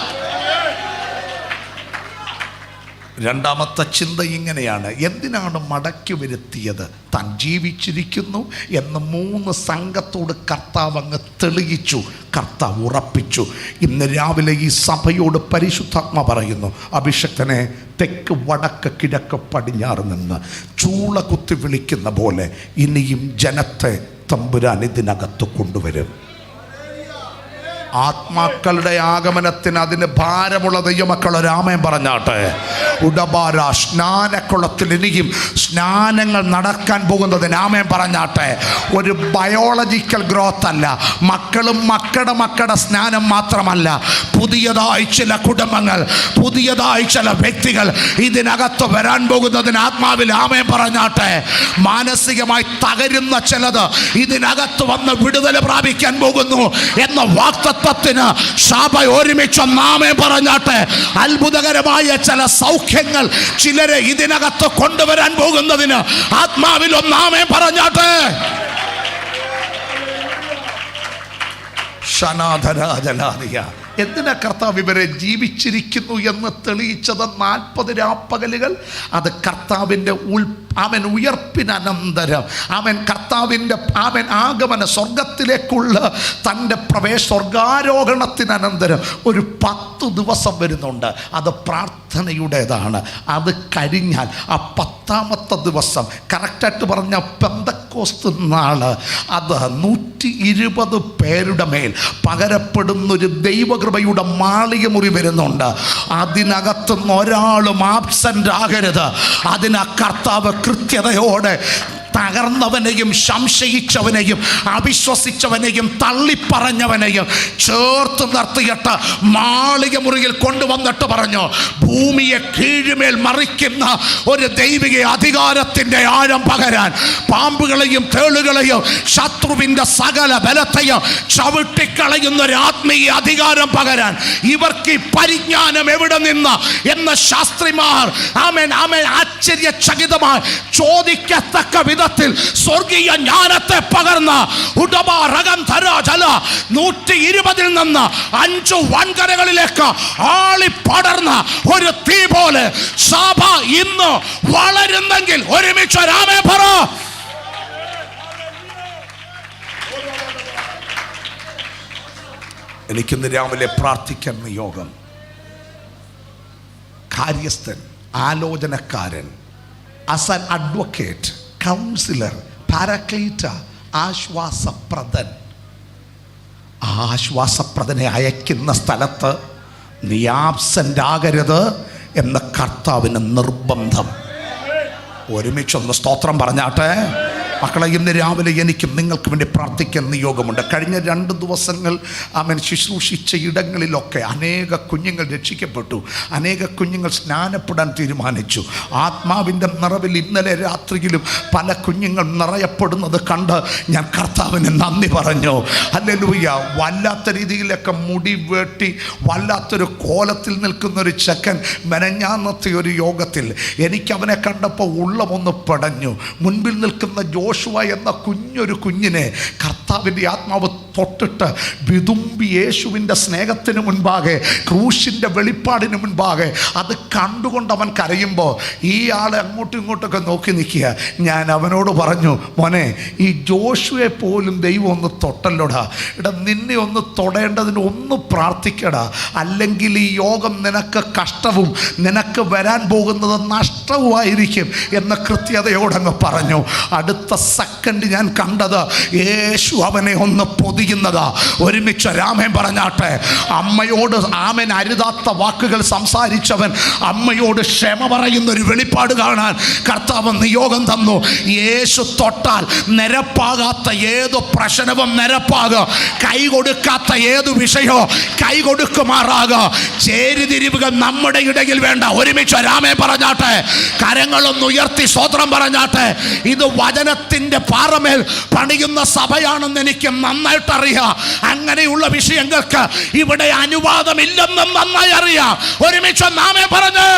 രണ്ടാമത്തെ ചിന്ത ഇങ്ങനെയാണ്, എന്തിനാണ് മടക്കി വരുത്തിയത്? താൻ ജീവിച്ചിരിക്കുന്നു എന്ന് 3 സംഘത്തോട് കർത്താവ് അങ്ങ് തെളിയിച്ചു, കർത്താവ് ഉറപ്പിച്ചു. ഇന്ന് രാവിലെ ഈ സഭയോട് പരിശുദ്ധാത്മ പറയുന്നു, അഭിഷക്തനെ തെക്ക് വടക്ക് കിഴക്ക് പടിഞ്ഞാറ് നിന്ന് ചൂള കുത്തി വിളിക്കുന്ന പോലെ ഇനിയും ജനത്തെ തമ്പുരാൻ ഇതിനകത്ത് കൊണ്ടുവരും. ആത്മാക്കളുടെ ആഗമനത്തിന് അതിന് ഭാരമുള്ള ദൈവമക്കൾ ഒരാമയം പറഞ്ഞാട്ടെ. ഉടബാര സ്നാനക്കുളത്തിൽ ഇനിയും സ്നാനങ്ങൾ നടക്കാൻ പോകുന്നതിന് ആമയം പറഞ്ഞാട്ടെ. ഒരു ബയോളജിക്കൽ ഗ്രോത്ത് അല്ല, മക്കളും മക്കളുടെ സ്നാനം മാത്രമല്ല, പുതിയതായി ചില കുടുംബങ്ങൾ, പുതിയതായി ചില വ്യക്തികൾ ഇതിനകത്ത് വരാൻ പോകുന്നതിന് ആത്മാവിൽ ആമയം പറഞ്ഞാട്ടെ. മാനസികമായി തകരുന്ന ചിലത് ഇതിനകത്ത് വന്ന് വിടുതൽ പ്രാപിക്കാൻ പോകുന്നു എന്ന വാക്തത്വത്തിന് സഭ ഒരുമിച്ച് നാമേ പറഞ്ഞാട്ടെ. അത്ഭുതകരമായ ചില സൗഖ്യങ്ങൾ ചിലരെ ഇതിനകത്ത് കൊണ്ടുവരാൻ പോകുന്നതിന് ആത്മാവിൽ ഒന്നാമേ പറഞ്ഞാട്ടെ. ശനാധരാജലാദിയ എന്തിനാ കർത്താവ് ഇവരെ ജീവിച്ചിരിക്കുന്നു എന്ന് തെളിയിച്ചത് 40 രാപ്പകലുകൾ? അത് കർത്താവിൻ്റെ അവൻ ഉയർപ്പിനനന്തരം അവൻ കർത്താവിൻ്റെ അവൻ ആഗമന സ്വർഗത്തിലേക്കുള്ള തൻ്റെ സ്വർഗാരോഹണത്തിനനന്തരം ഒരു 10 ദിവസം വരുന്നുണ്ട്. അത് പ്രാർത്ഥനയുടേതാണ്. അത് കഴിഞ്ഞാൽ ആ 10ാമത്തെ ദിവസം, കറക്റ്റായിട്ട് പറഞ്ഞ പെന്തക്കോസ്ത് നാള്, അത് 120 പേരുടെ മേൽ പകരപ്പെടുന്നൊരു ദൈവകൃപയുടെ മാളിക മുറി വരുന്നുണ്ട്. അതിനകത്തുനിന്ന് ഒരാളും ആബ്സെൻ്റ് ആകരുത്. അതിന് കർത്താവ് കൃത്യതയോടെ തകർന്നവനെയും സംശയിച്ചവനെയും അവിശ്വസിച്ചവനെയും തള്ളിപ്പറഞ്ഞവനെയും ചേർത്ത് നിർത്തിയിട്ട് മാളിക മുറിയിൽ കൊണ്ടുവന്നിട്ട് പറഞ്ഞു, ഭൂമിയെ കീഴ്മേൽ മറിക്കുന്ന ഒരു ദൈവിക അധികാരത്തിൻ്റെ ആഴം പകരാൻ, പാമ്പുകളെയും തേളുകളെയും ശത്രുവിൻ്റെ സകല ബലത്തെയും ചവിട്ടിക്കളയുന്ന ഒരു ആത്മീയ അധികാരം പകരാൻ ഇവർക്ക് ഈ പരിജ്ഞാനം എവിടെ നിന്ന് എന്ന് ശാസ്ത്രിമാർ ആശ്ചര്യചകിതമായി ചോദിക്കത്തക്ക വിധത്തിൽ സ്വർഗീയ ജ്ഞാനത്തെ പകർന്ന 120 നിന്ന് 5 വൻകരകളിലേക്ക് ആളിപ്പടർന്ന ഒരു തീ പോലെ സഭ ഇന്ന് വളരുന്നെങ്കിൽ ഒരുമിച്ച് ആമേൻ പറ. എനിക്കിന്ന് രാവിലെ പ്രാർത്ഥിക്കാൻ നിയോഗം. കാര്യസ്ഥൻ, ആലോചനക്കാരൻ, ആസ് ആൻ അഡ്വക്കേറ്റ്, കൗൺസിലർ, പാരാക്ലീറ്റ, ആശ്വാസപ്രദൻ. ആശ്വാസപ്രദനെ അയക്കുന്ന സ്ഥലത്ത് നീ ആബ്സെൻ്റ് ആകരുത് എന്ന കർത്താവിന് നിർബന്ധം. ഒരുമിച്ചൊന്ന് സ്തോത്രം പറഞ്ഞാട്ടെ. മക്കളെ, ഇന്ന് രാവിലെ എനിക്കും നിങ്ങൾക്ക് വേണ്ടി പ്രാർത്ഥിക്കാൻ നിയോഗമുണ്ട്. കഴിഞ്ഞ 2 ദിവസങ്ങൾ ശുശ്രൂഷിച്ച ഇടങ്ങളിലൊക്കെ അനേക കുഞ്ഞുങ്ങൾ രക്ഷിക്കപ്പെട്ടു. അനേക കുഞ്ഞുങ്ങൾ സ്നാനപ്പെടാൻ തീരുമാനിച്ചു. ആത്മാവിൻ്റെ നിറവിൽ ഇന്നലെ രാത്രിയിലും പല കുഞ്ഞുങ്ങൾ നിറയപ്പെടുന്നത് കണ്ട് ഞാൻ കർത്താവിന് നന്ദി പറഞ്ഞു. ഹല്ലേലൂയ. വല്ലാത്ത രീതിയിലൊക്കെ മുടി വെട്ടി വല്ലാത്തൊരു കോലത്തിൽ നിൽക്കുന്നൊരു ചെക്കൻ മെനഞ്ഞാന്നത്തെ ഒരു യോഗത്തിൽ എനിക്കവനെ കണ്ടപ്പോൾ ഉള്ളമൊന്ന് പടഞ്ഞു. മുൻപിൽ നിൽക്കുന്ന ജോഷുവ എന്ന കുഞ്ഞൊരു കുഞ്ഞിനെ കർത്താവിൻ്റെ ആത്മാവ് തൊട്ടിട്ട് വിതുമ്പി യേശുവിൻ്റെ സ്നേഹത്തിന് മുൻപാകെ, ക്രൂശിൻ്റെ വെളിപ്പാടിന് മുൻപാകെ അത് കണ്ടുകൊണ്ട് അവൻ കരയുമ്പോൾ ഈ ആൾ അങ്ങോട്ടും ഇങ്ങോട്ടൊക്കെ നോക്കി നിൽക്കുക. ഞാൻ അവനോട് പറഞ്ഞു, മോനെ, ഈ ജോഷുവെ പോലും ദൈവം ഒന്ന് തൊട്ടല്ലോടാ. എടാ, നിന്നെ ഒന്ന് തൊടേണ്ടതിന് ഒന്ന് പ്രാർത്ഥിക്കടാ, അല്ലെങ്കിൽ ഈ യോഗം നിനക്ക് കഷ്ടവും നിനക്ക് വരാൻ പോകുന്നത് നഷ്ടവുമായിരിക്കും എന്ന കൃത്യതയോടങ്ങ് പറഞ്ഞു. അടുത്ത സെക്കൻഡ് ഞാൻ കണ്ടത് യേശു അവനെ ഒന്ന് പൊതിയുന്നതാ. ഒരുമിച്ച് രാമൻ പറഞ്ഞാട്ടെ. അമ്മയോട് ആമൻ അരുതാത്ത വാക്കുകൾ സംസാരിച്ചവൻ അമ്മയോട് ക്ഷമ പറയുന്നൊരു വെളിപ്പാട് കാണാൻ കർത്താവ് നിയോഗം തന്നു. യേശു തൊട്ടാൽ നിരപ്പാകാത്ത ഏതു പ്രശ്നവും നിരപ്പാകുക, കൈ കൊടുക്കാത്ത ഏതു വിഷയമോ കൈ കൊടുക്കുമാറാകുക. ചേരിതിരിവുകൾ നമ്മുടെ ഇടയിൽ വേണ്ട. ഒരുമിച്ച് രാമൻ പറഞ്ഞാട്ടെ. കരങ്ങളൊന്ന് ഉയർത്തി സ്തോത്രം പറഞ്ഞാട്ടെ. ഇത് വചനത്തിൻ്റെ പാറമേൽ പണിയുന്ന സഭയാണെന്ന് എനിക്ക് നന്നായിട്ട് അറിയാം. അങ്ങനെയുള്ള വിഷയങ്ങൾക്ക് ഇവിടെ അനുവാദമില്ലെന്നും നന്നായി അറിയാം. ഒരുമിച്ച് നാമേ പറഞ്ഞ്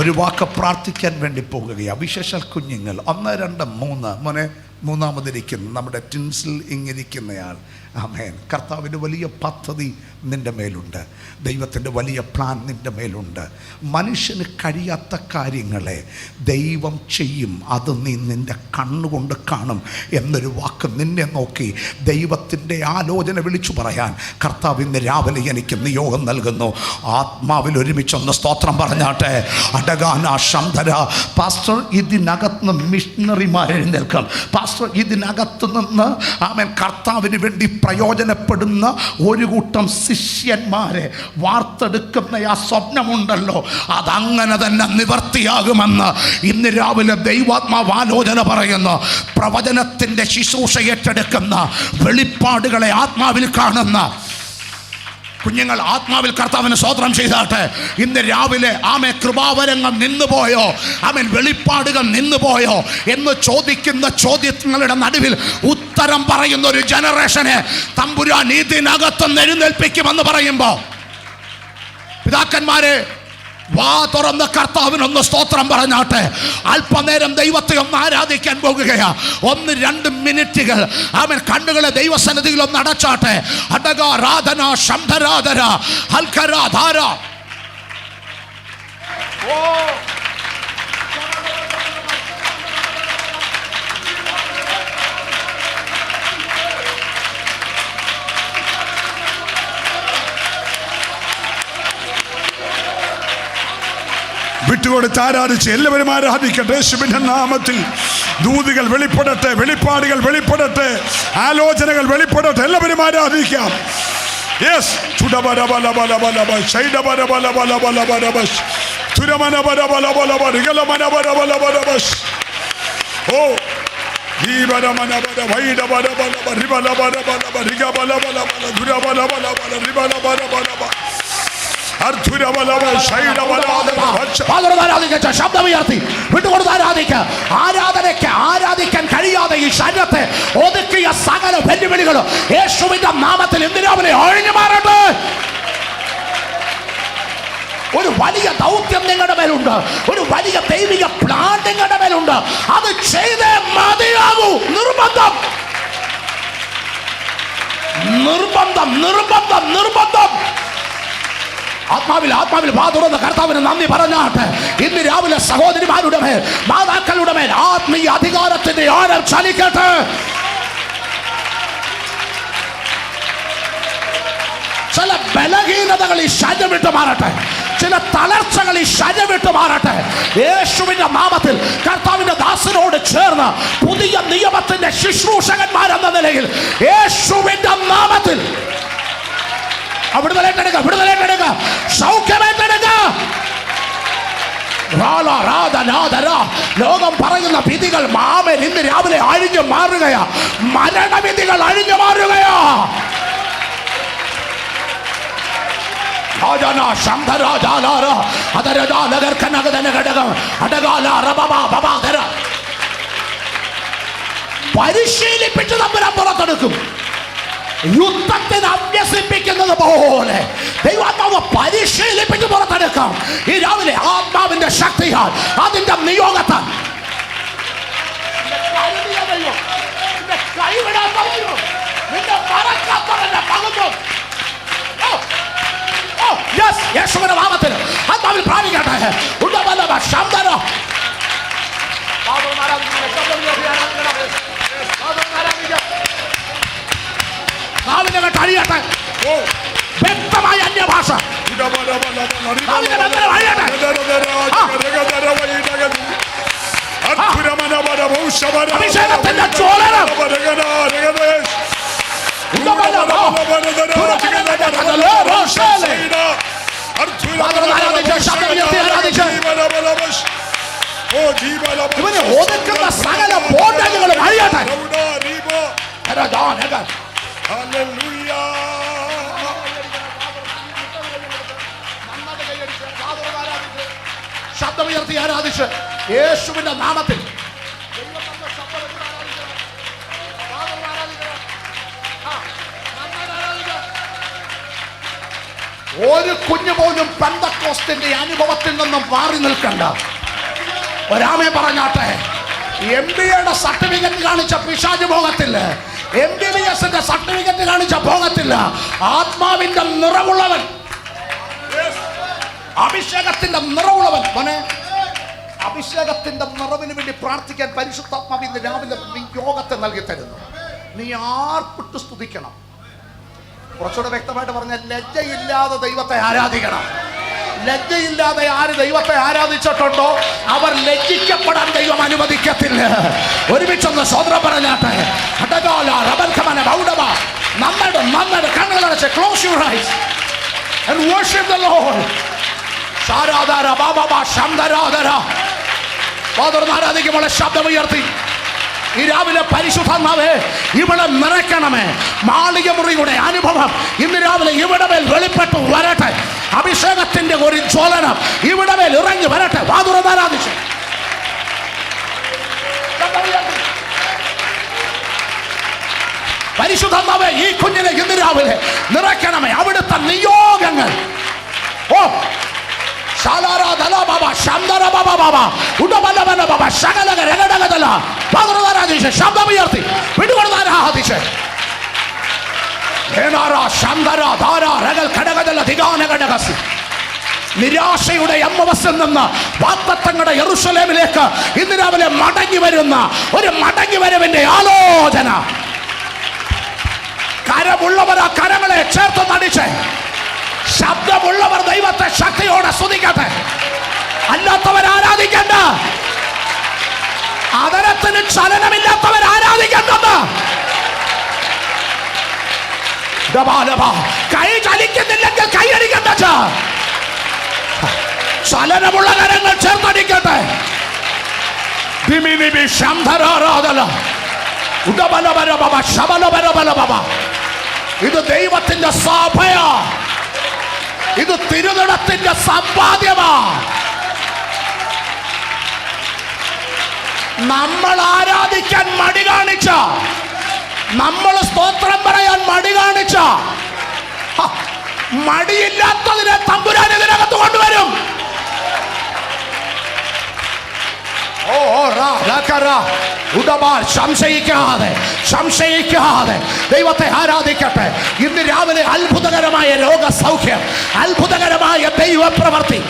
ഒരു വാക്ക് പ്രാർത്ഥിക്കാൻ വേണ്ടി പോകുകയാണ്. വിശേഷ കുഞ്ഞുങ്ങൾ 1, 2, 3 മോനെ, മൂന്നാമതിരിക്കുന്നു നമ്മുടെ ടിൻസിൽ ഇങ്ങിരിക്കുന്നയാൾ. ആമേൻ. കർത്താവിൻ്റെ വലിയ പദ്ധതി നിൻ്റെ മേലുണ്ട്. ദൈവത്തിൻ്റെ വലിയ പ്ലാൻ നിൻ്റെ മേലുണ്ട്. മനുഷ്യന് കഴിയാത്ത കാര്യങ്ങളെ ദൈവം ചെയ്യും. അത് നീ നിൻ്റെ കണ്ണുകൊണ്ട് കാണും എന്നൊരു വാക്ക് നിന്നെ നോക്കി ദൈവത്തിൻ്റെ ആലോചന വിളിച്ചു പറയാൻ കർത്താവ് ഇന്ന് രാവിലെ എനിക്ക് നിയോഗം നൽകുന്നു. ആത്മാവിൽ ഒരുമിച്ചൊന്ന് സ്തോത്രം പറഞ്ഞാട്ടെ. അടകാന ശംധര പാസ്റ്റർ, ഇതിനകത്ത് മിഷണറിമാർ എഴുന്നേൽക്കും. പാസ്റ്റർ, ഇതിനകത്ത് നിന്ന് ആമേൻ കർത്താവിന് വേണ്ടി പ്രയോജനപ്പെടുന്ന ഒരു കൂട്ടം ശിഷ്യന്മാരെ വാർത്തെടുക്കുന്ന ആ സ്വപ്നമുണ്ടല്ലോ, അതങ്ങനെ തന്നെ നിവർത്തിയാകുമെന്ന് ഇന്ന് രാവിലെ ദൈവാത്മാവ് ആലോചന പറയുന്നു. പ്രവചനത്തിൻ്റെ ശുശ്രൂഷ ഏറ്റെടുക്കുന്ന, വെളിപ്പാടുകളെ ആത്മാവിൽ കാണുന്ന കുഞ്ഞുങ്ങൾ ആത്മാവിൽ കർത്താവിന് സ്തോത്രം ചെയ്താട്ടെ. ഇന്ന് രാവിലെ കൃപാവരങ്ങൾ നിന്നുപോയോ, വെളിപ്പാടുകൾ നിന്നുപോയോ എന്ന് ചോദിക്കുന്ന ചോദ്യങ്ങളുടെ നടുവിൽ ഉത്തരം പറയുന്ന ഒരു ജനറേഷനെ തമ്പുരാൻ ഇതിനകത്ത് എഴുന്നേൽപ്പിക്കുമെന്ന് പറയുമ്പോൾ, പിതാക്കന്മാരെ, വാ തുറന്ന് കർത്താവിനൊന്ന് സ്തോത്രം പറഞ്ഞാട്ടെ. അല്പനേരം ദൈവത്തെ ഒന്ന് ആരാധിക്കാൻ പോകുകയാ. 1-2 മിനിറ്റുകൾ അവൻ കണ്ണുകളെ ദൈവസന്നിധിയിൽ ഒന്ന് അടച്ചാട്ടെ. അടകാരാധന ശംഭരാധര ഹൽക്കരാധാര. വിട്ടുകൊടുത്ത് ആരാധിച്ച് എല്ലാവരും ആരാധിക്കട്ടെ. യേശുവിന്റെ നാമത്തിൽ ദൂതുകൾ വെളിപ്പെടട്ടെ, വെളിപ്പാടുകൾ വെളിപ്പെടട്ടെ, ആലോചനകൾ വെളിപ്പെടട്ടെ. എല്ലാവരും ആരാധിക്കാം. യെസ്. ശബ്ദമുയർത്തി വിട്ടുകൊടുത്ത് ആരാധിക്കാൻ കഴിയാതെ ഈ ശരീരത്തെ ഒതുക്കിയ സകല വെല്ലുവിളികളും യേശുവിന്റെ നാമത്തിൽ ഇന്ന് രാവിലെ ഒഴിഞ്ഞു മാറട്ടെ. ഒരു വലിയ ദൗത്യം നിങ്ങളുടെ മേലുണ്ട്, ഒരു വലിയ ദൈവിക പ്ലാൻ നിങ്ങളുടെ മേലുണ്ട്. അത് ചെയ്തേ മതിയാകൂ. നിർബന്ധം നിർബന്ധം നിർബന്ധം നിർബന്ധം. ആത്മാവിൽ വാ തുറന്ന് കർത്താവിന് നന്ദി പറഞ്ഞാട്ടെ. ഇന്ന് രാവിലെ സഹോദരിമാരുടെ മേൽ, മാതാക്കളുടെ മേൽ ആത്മീയ അധികാരത്തിന്റെ ആഴം ചലിക്കട്ടെ. ചില ബലഹീനതകൾ ഈ ശരീരം വിട്ടു മാറട്ടെ, ചില തളർച്ചകൾ ഈ ശരീരം വിട്ടു മാറട്ടെ. യേശുവിന്റെ നാമത്തിൽ കർത്താവിന്റെ ദാസനോട് ചേർന്ന് പുതിയ നിയമത്തിന്റെ ശുശ്രൂഷകന്മാരെന്ന നിലയിൽ യേശുവിന്റെ നാമത്തിൽ വിടുതലേറ്റെടുക്കുക, സൗഖ്യമേറ്റെടുക്കുക. ലോകം പറയുന്ന വിധികൾ മാമൻ ഇന്ന് രാവിലെ അഴിഞ്ഞു മാറുകയാ. മരണവിധികൾ അഴിഞ്ഞു മാറുകയാ. പരിശീലിപ്പിച്ച് തമ്പുരാൻ പുറത്തെടുക്കും. യുദ്ധത്തിന് അഭ്യസിപ്പിക്കുന്നത് പോലെ ദൈവാത്മാവ് പരിശീലിപ്പിച്ച് പുറത്തെടുക്കാം. ഈ രാവിലെ ആത്മാവിന്റെ ശക്തിയാൽ, അതിന്റെ നിയോഗത്താൽ യേശുവിന്റെ നാമത്തിൽ ആത്മാവിൽ പ്രാപിക്കട്ടെ. കഴിയട്ടെ. വ്യക്തമായ അന്യഭാഷ അഭിഷേകത്തിന്റെ ചോലനം ഇവനെ ഒതുക്കുന്ന സകല ബോണ്ടേജുകളും അഴിയട്ടെ. ശബ്ദമുയർത്തി ആരാധിച്ച് യേശുവിന്റെ നാമത്തിൽ ഒരു കുഞ്ഞു പോലും പെന്തക്കോസ്തിന്റെ അനുഭവത്തിൽ നിന്നും മാറി നിൽക്കണ്ട. ഒരാമേ പറഞ്ഞാട്ടെ. MBA സർട്ടിഫിക്കറ്റ് കാണിച്ച പിശാച് പോകത്തില്ല, MBBS സർട്ടിഫിക്കറ്റ് കാണിച്ച പോകത്തില്ല. ആത്മാവിന്റെ നിറവുള്ളവൻ, അഭിഷേകത്തിന്റെ നിറവുള്ളവൻ. മോനെ, അഭിഷേകത്തിന്റെ നിറവിന് വേണ്ടി പ്രാർത്ഥിക്കാൻ പരിശുദ്ധാത്മാവ് ഇന്ന് രാവിലെ യോഗത്തെ നൽകി തരുന്നു. നീ ആർപ്പിട്ട് സ്തുതിക്കണം. കുറച്ചുകൂടെ വ്യക്തമായിട്ട് പറഞ്ഞാൽ, ലജ്ജയില്ലാതെ ദൈവത്തെ ആരാധിക്കണം. ലജ്ജയില്ലാതെ ആര് ദൈവത്തെ ആരാധിച്ചിട്ടുണ്ടോ അവർ ലജ്ജിക്കപ്പെടാൻ ദൈവം അനുവദിക്കത്തില്ല. ഒരുമിച്ചൊന്ന് സ്വതന്ത്രം പറഞ്ഞാട്ടെ. നന്നായിട്ട് കണ്ണുകളടച്ച് close your eyes and worship the Lord. സാരാധാര ബാബാ ശബ്ദരാധര ആരാധിക്കുമ്പോൾ ശബ്ദമുയർത്തി ഈ രാവിലെ പരിശുദ്ധാത്മാവേ ഇവിടെ നിറയ്ക്കണമേ. മാളിക മുറിയുടെ അനുഭവം ഇന്ന് രാവിലെ ഇവിടെ മേൽ വെളിപ്പെട്ടു വരട്ടെ. അഭിഷേകത്തിന്റെ ഒരു ജ്വലനം ഇവിടെ മേൽ ഇറങ്ങി വരട്ടെ. ആരാധിച്ചു പരിശുദ്ധാത്മാവേ ഈ കുഞ്ഞിനെ ഇന്ന് രാവിലെ നിറയ്ക്കണമേ. അവിടുത്തെ നിയോഗങ്ങൾ ശബ്ദം ഉയർത്തി വിടുകൊടുത്താരാധിച്ച് നിരാശയുടെ എമ്മവസിൽ നിന്ന് വാഗ്ദത്തങ്ങളുടെ യെരൂശലേമിലേക്ക് ഇന്ന് രാവിലെ മടങ്ങി വരുന്ന ഒരു മടങ്ങി വരവിന്റെ ആലോചന. കരമുള്ളവർ ആ കരങ്ങളെ ചേർത്ത് നടിച്ച്, ശബ്ദമുള്ളവർ ദൈവത്തെ ശക്തിയോടെ സ്തുതിക്കട്ടെ. അല്ലാത്തവർ ആരാധിക്കണ്ട, അതരത്തിന് ചലനമില്ലാത്തവർ ആരാധിക്കേണ്ടത്. കൈ ചലിക്കുന്നില്ലെങ്കിൽ കൈയടിക്കണ്ട, ചലനമുള്ള കരങ്ങൾ ചേർത്തടിക്കട്ടെ. ഇത് ദൈവത്തിന്റെ സഭയാ, ഇത് തിരുനിടത്തിന്റെ സമ്പാദ്യമാ. നമ്മൾ ആരാധിക്കാൻ മടി കാണിച്ച, നമ്മൾ സ്തോത്രം പറയാൻ മടി കാണിച്ച, മടിയില്ലാത്തതിനെ തമ്പുരാൻ ഇതിനകത്ത് കൊണ്ടുവരും. സംശയിക്കാതെ ദൈവത്തെ ആരാധിക്കട്ടെ. ഇന്ന് രാവിലെ അത്ഭുതകരമായ രോഗസൗഖ്യം, അത്ഭുതകരമായ ദൈവപ്രവൃത്തി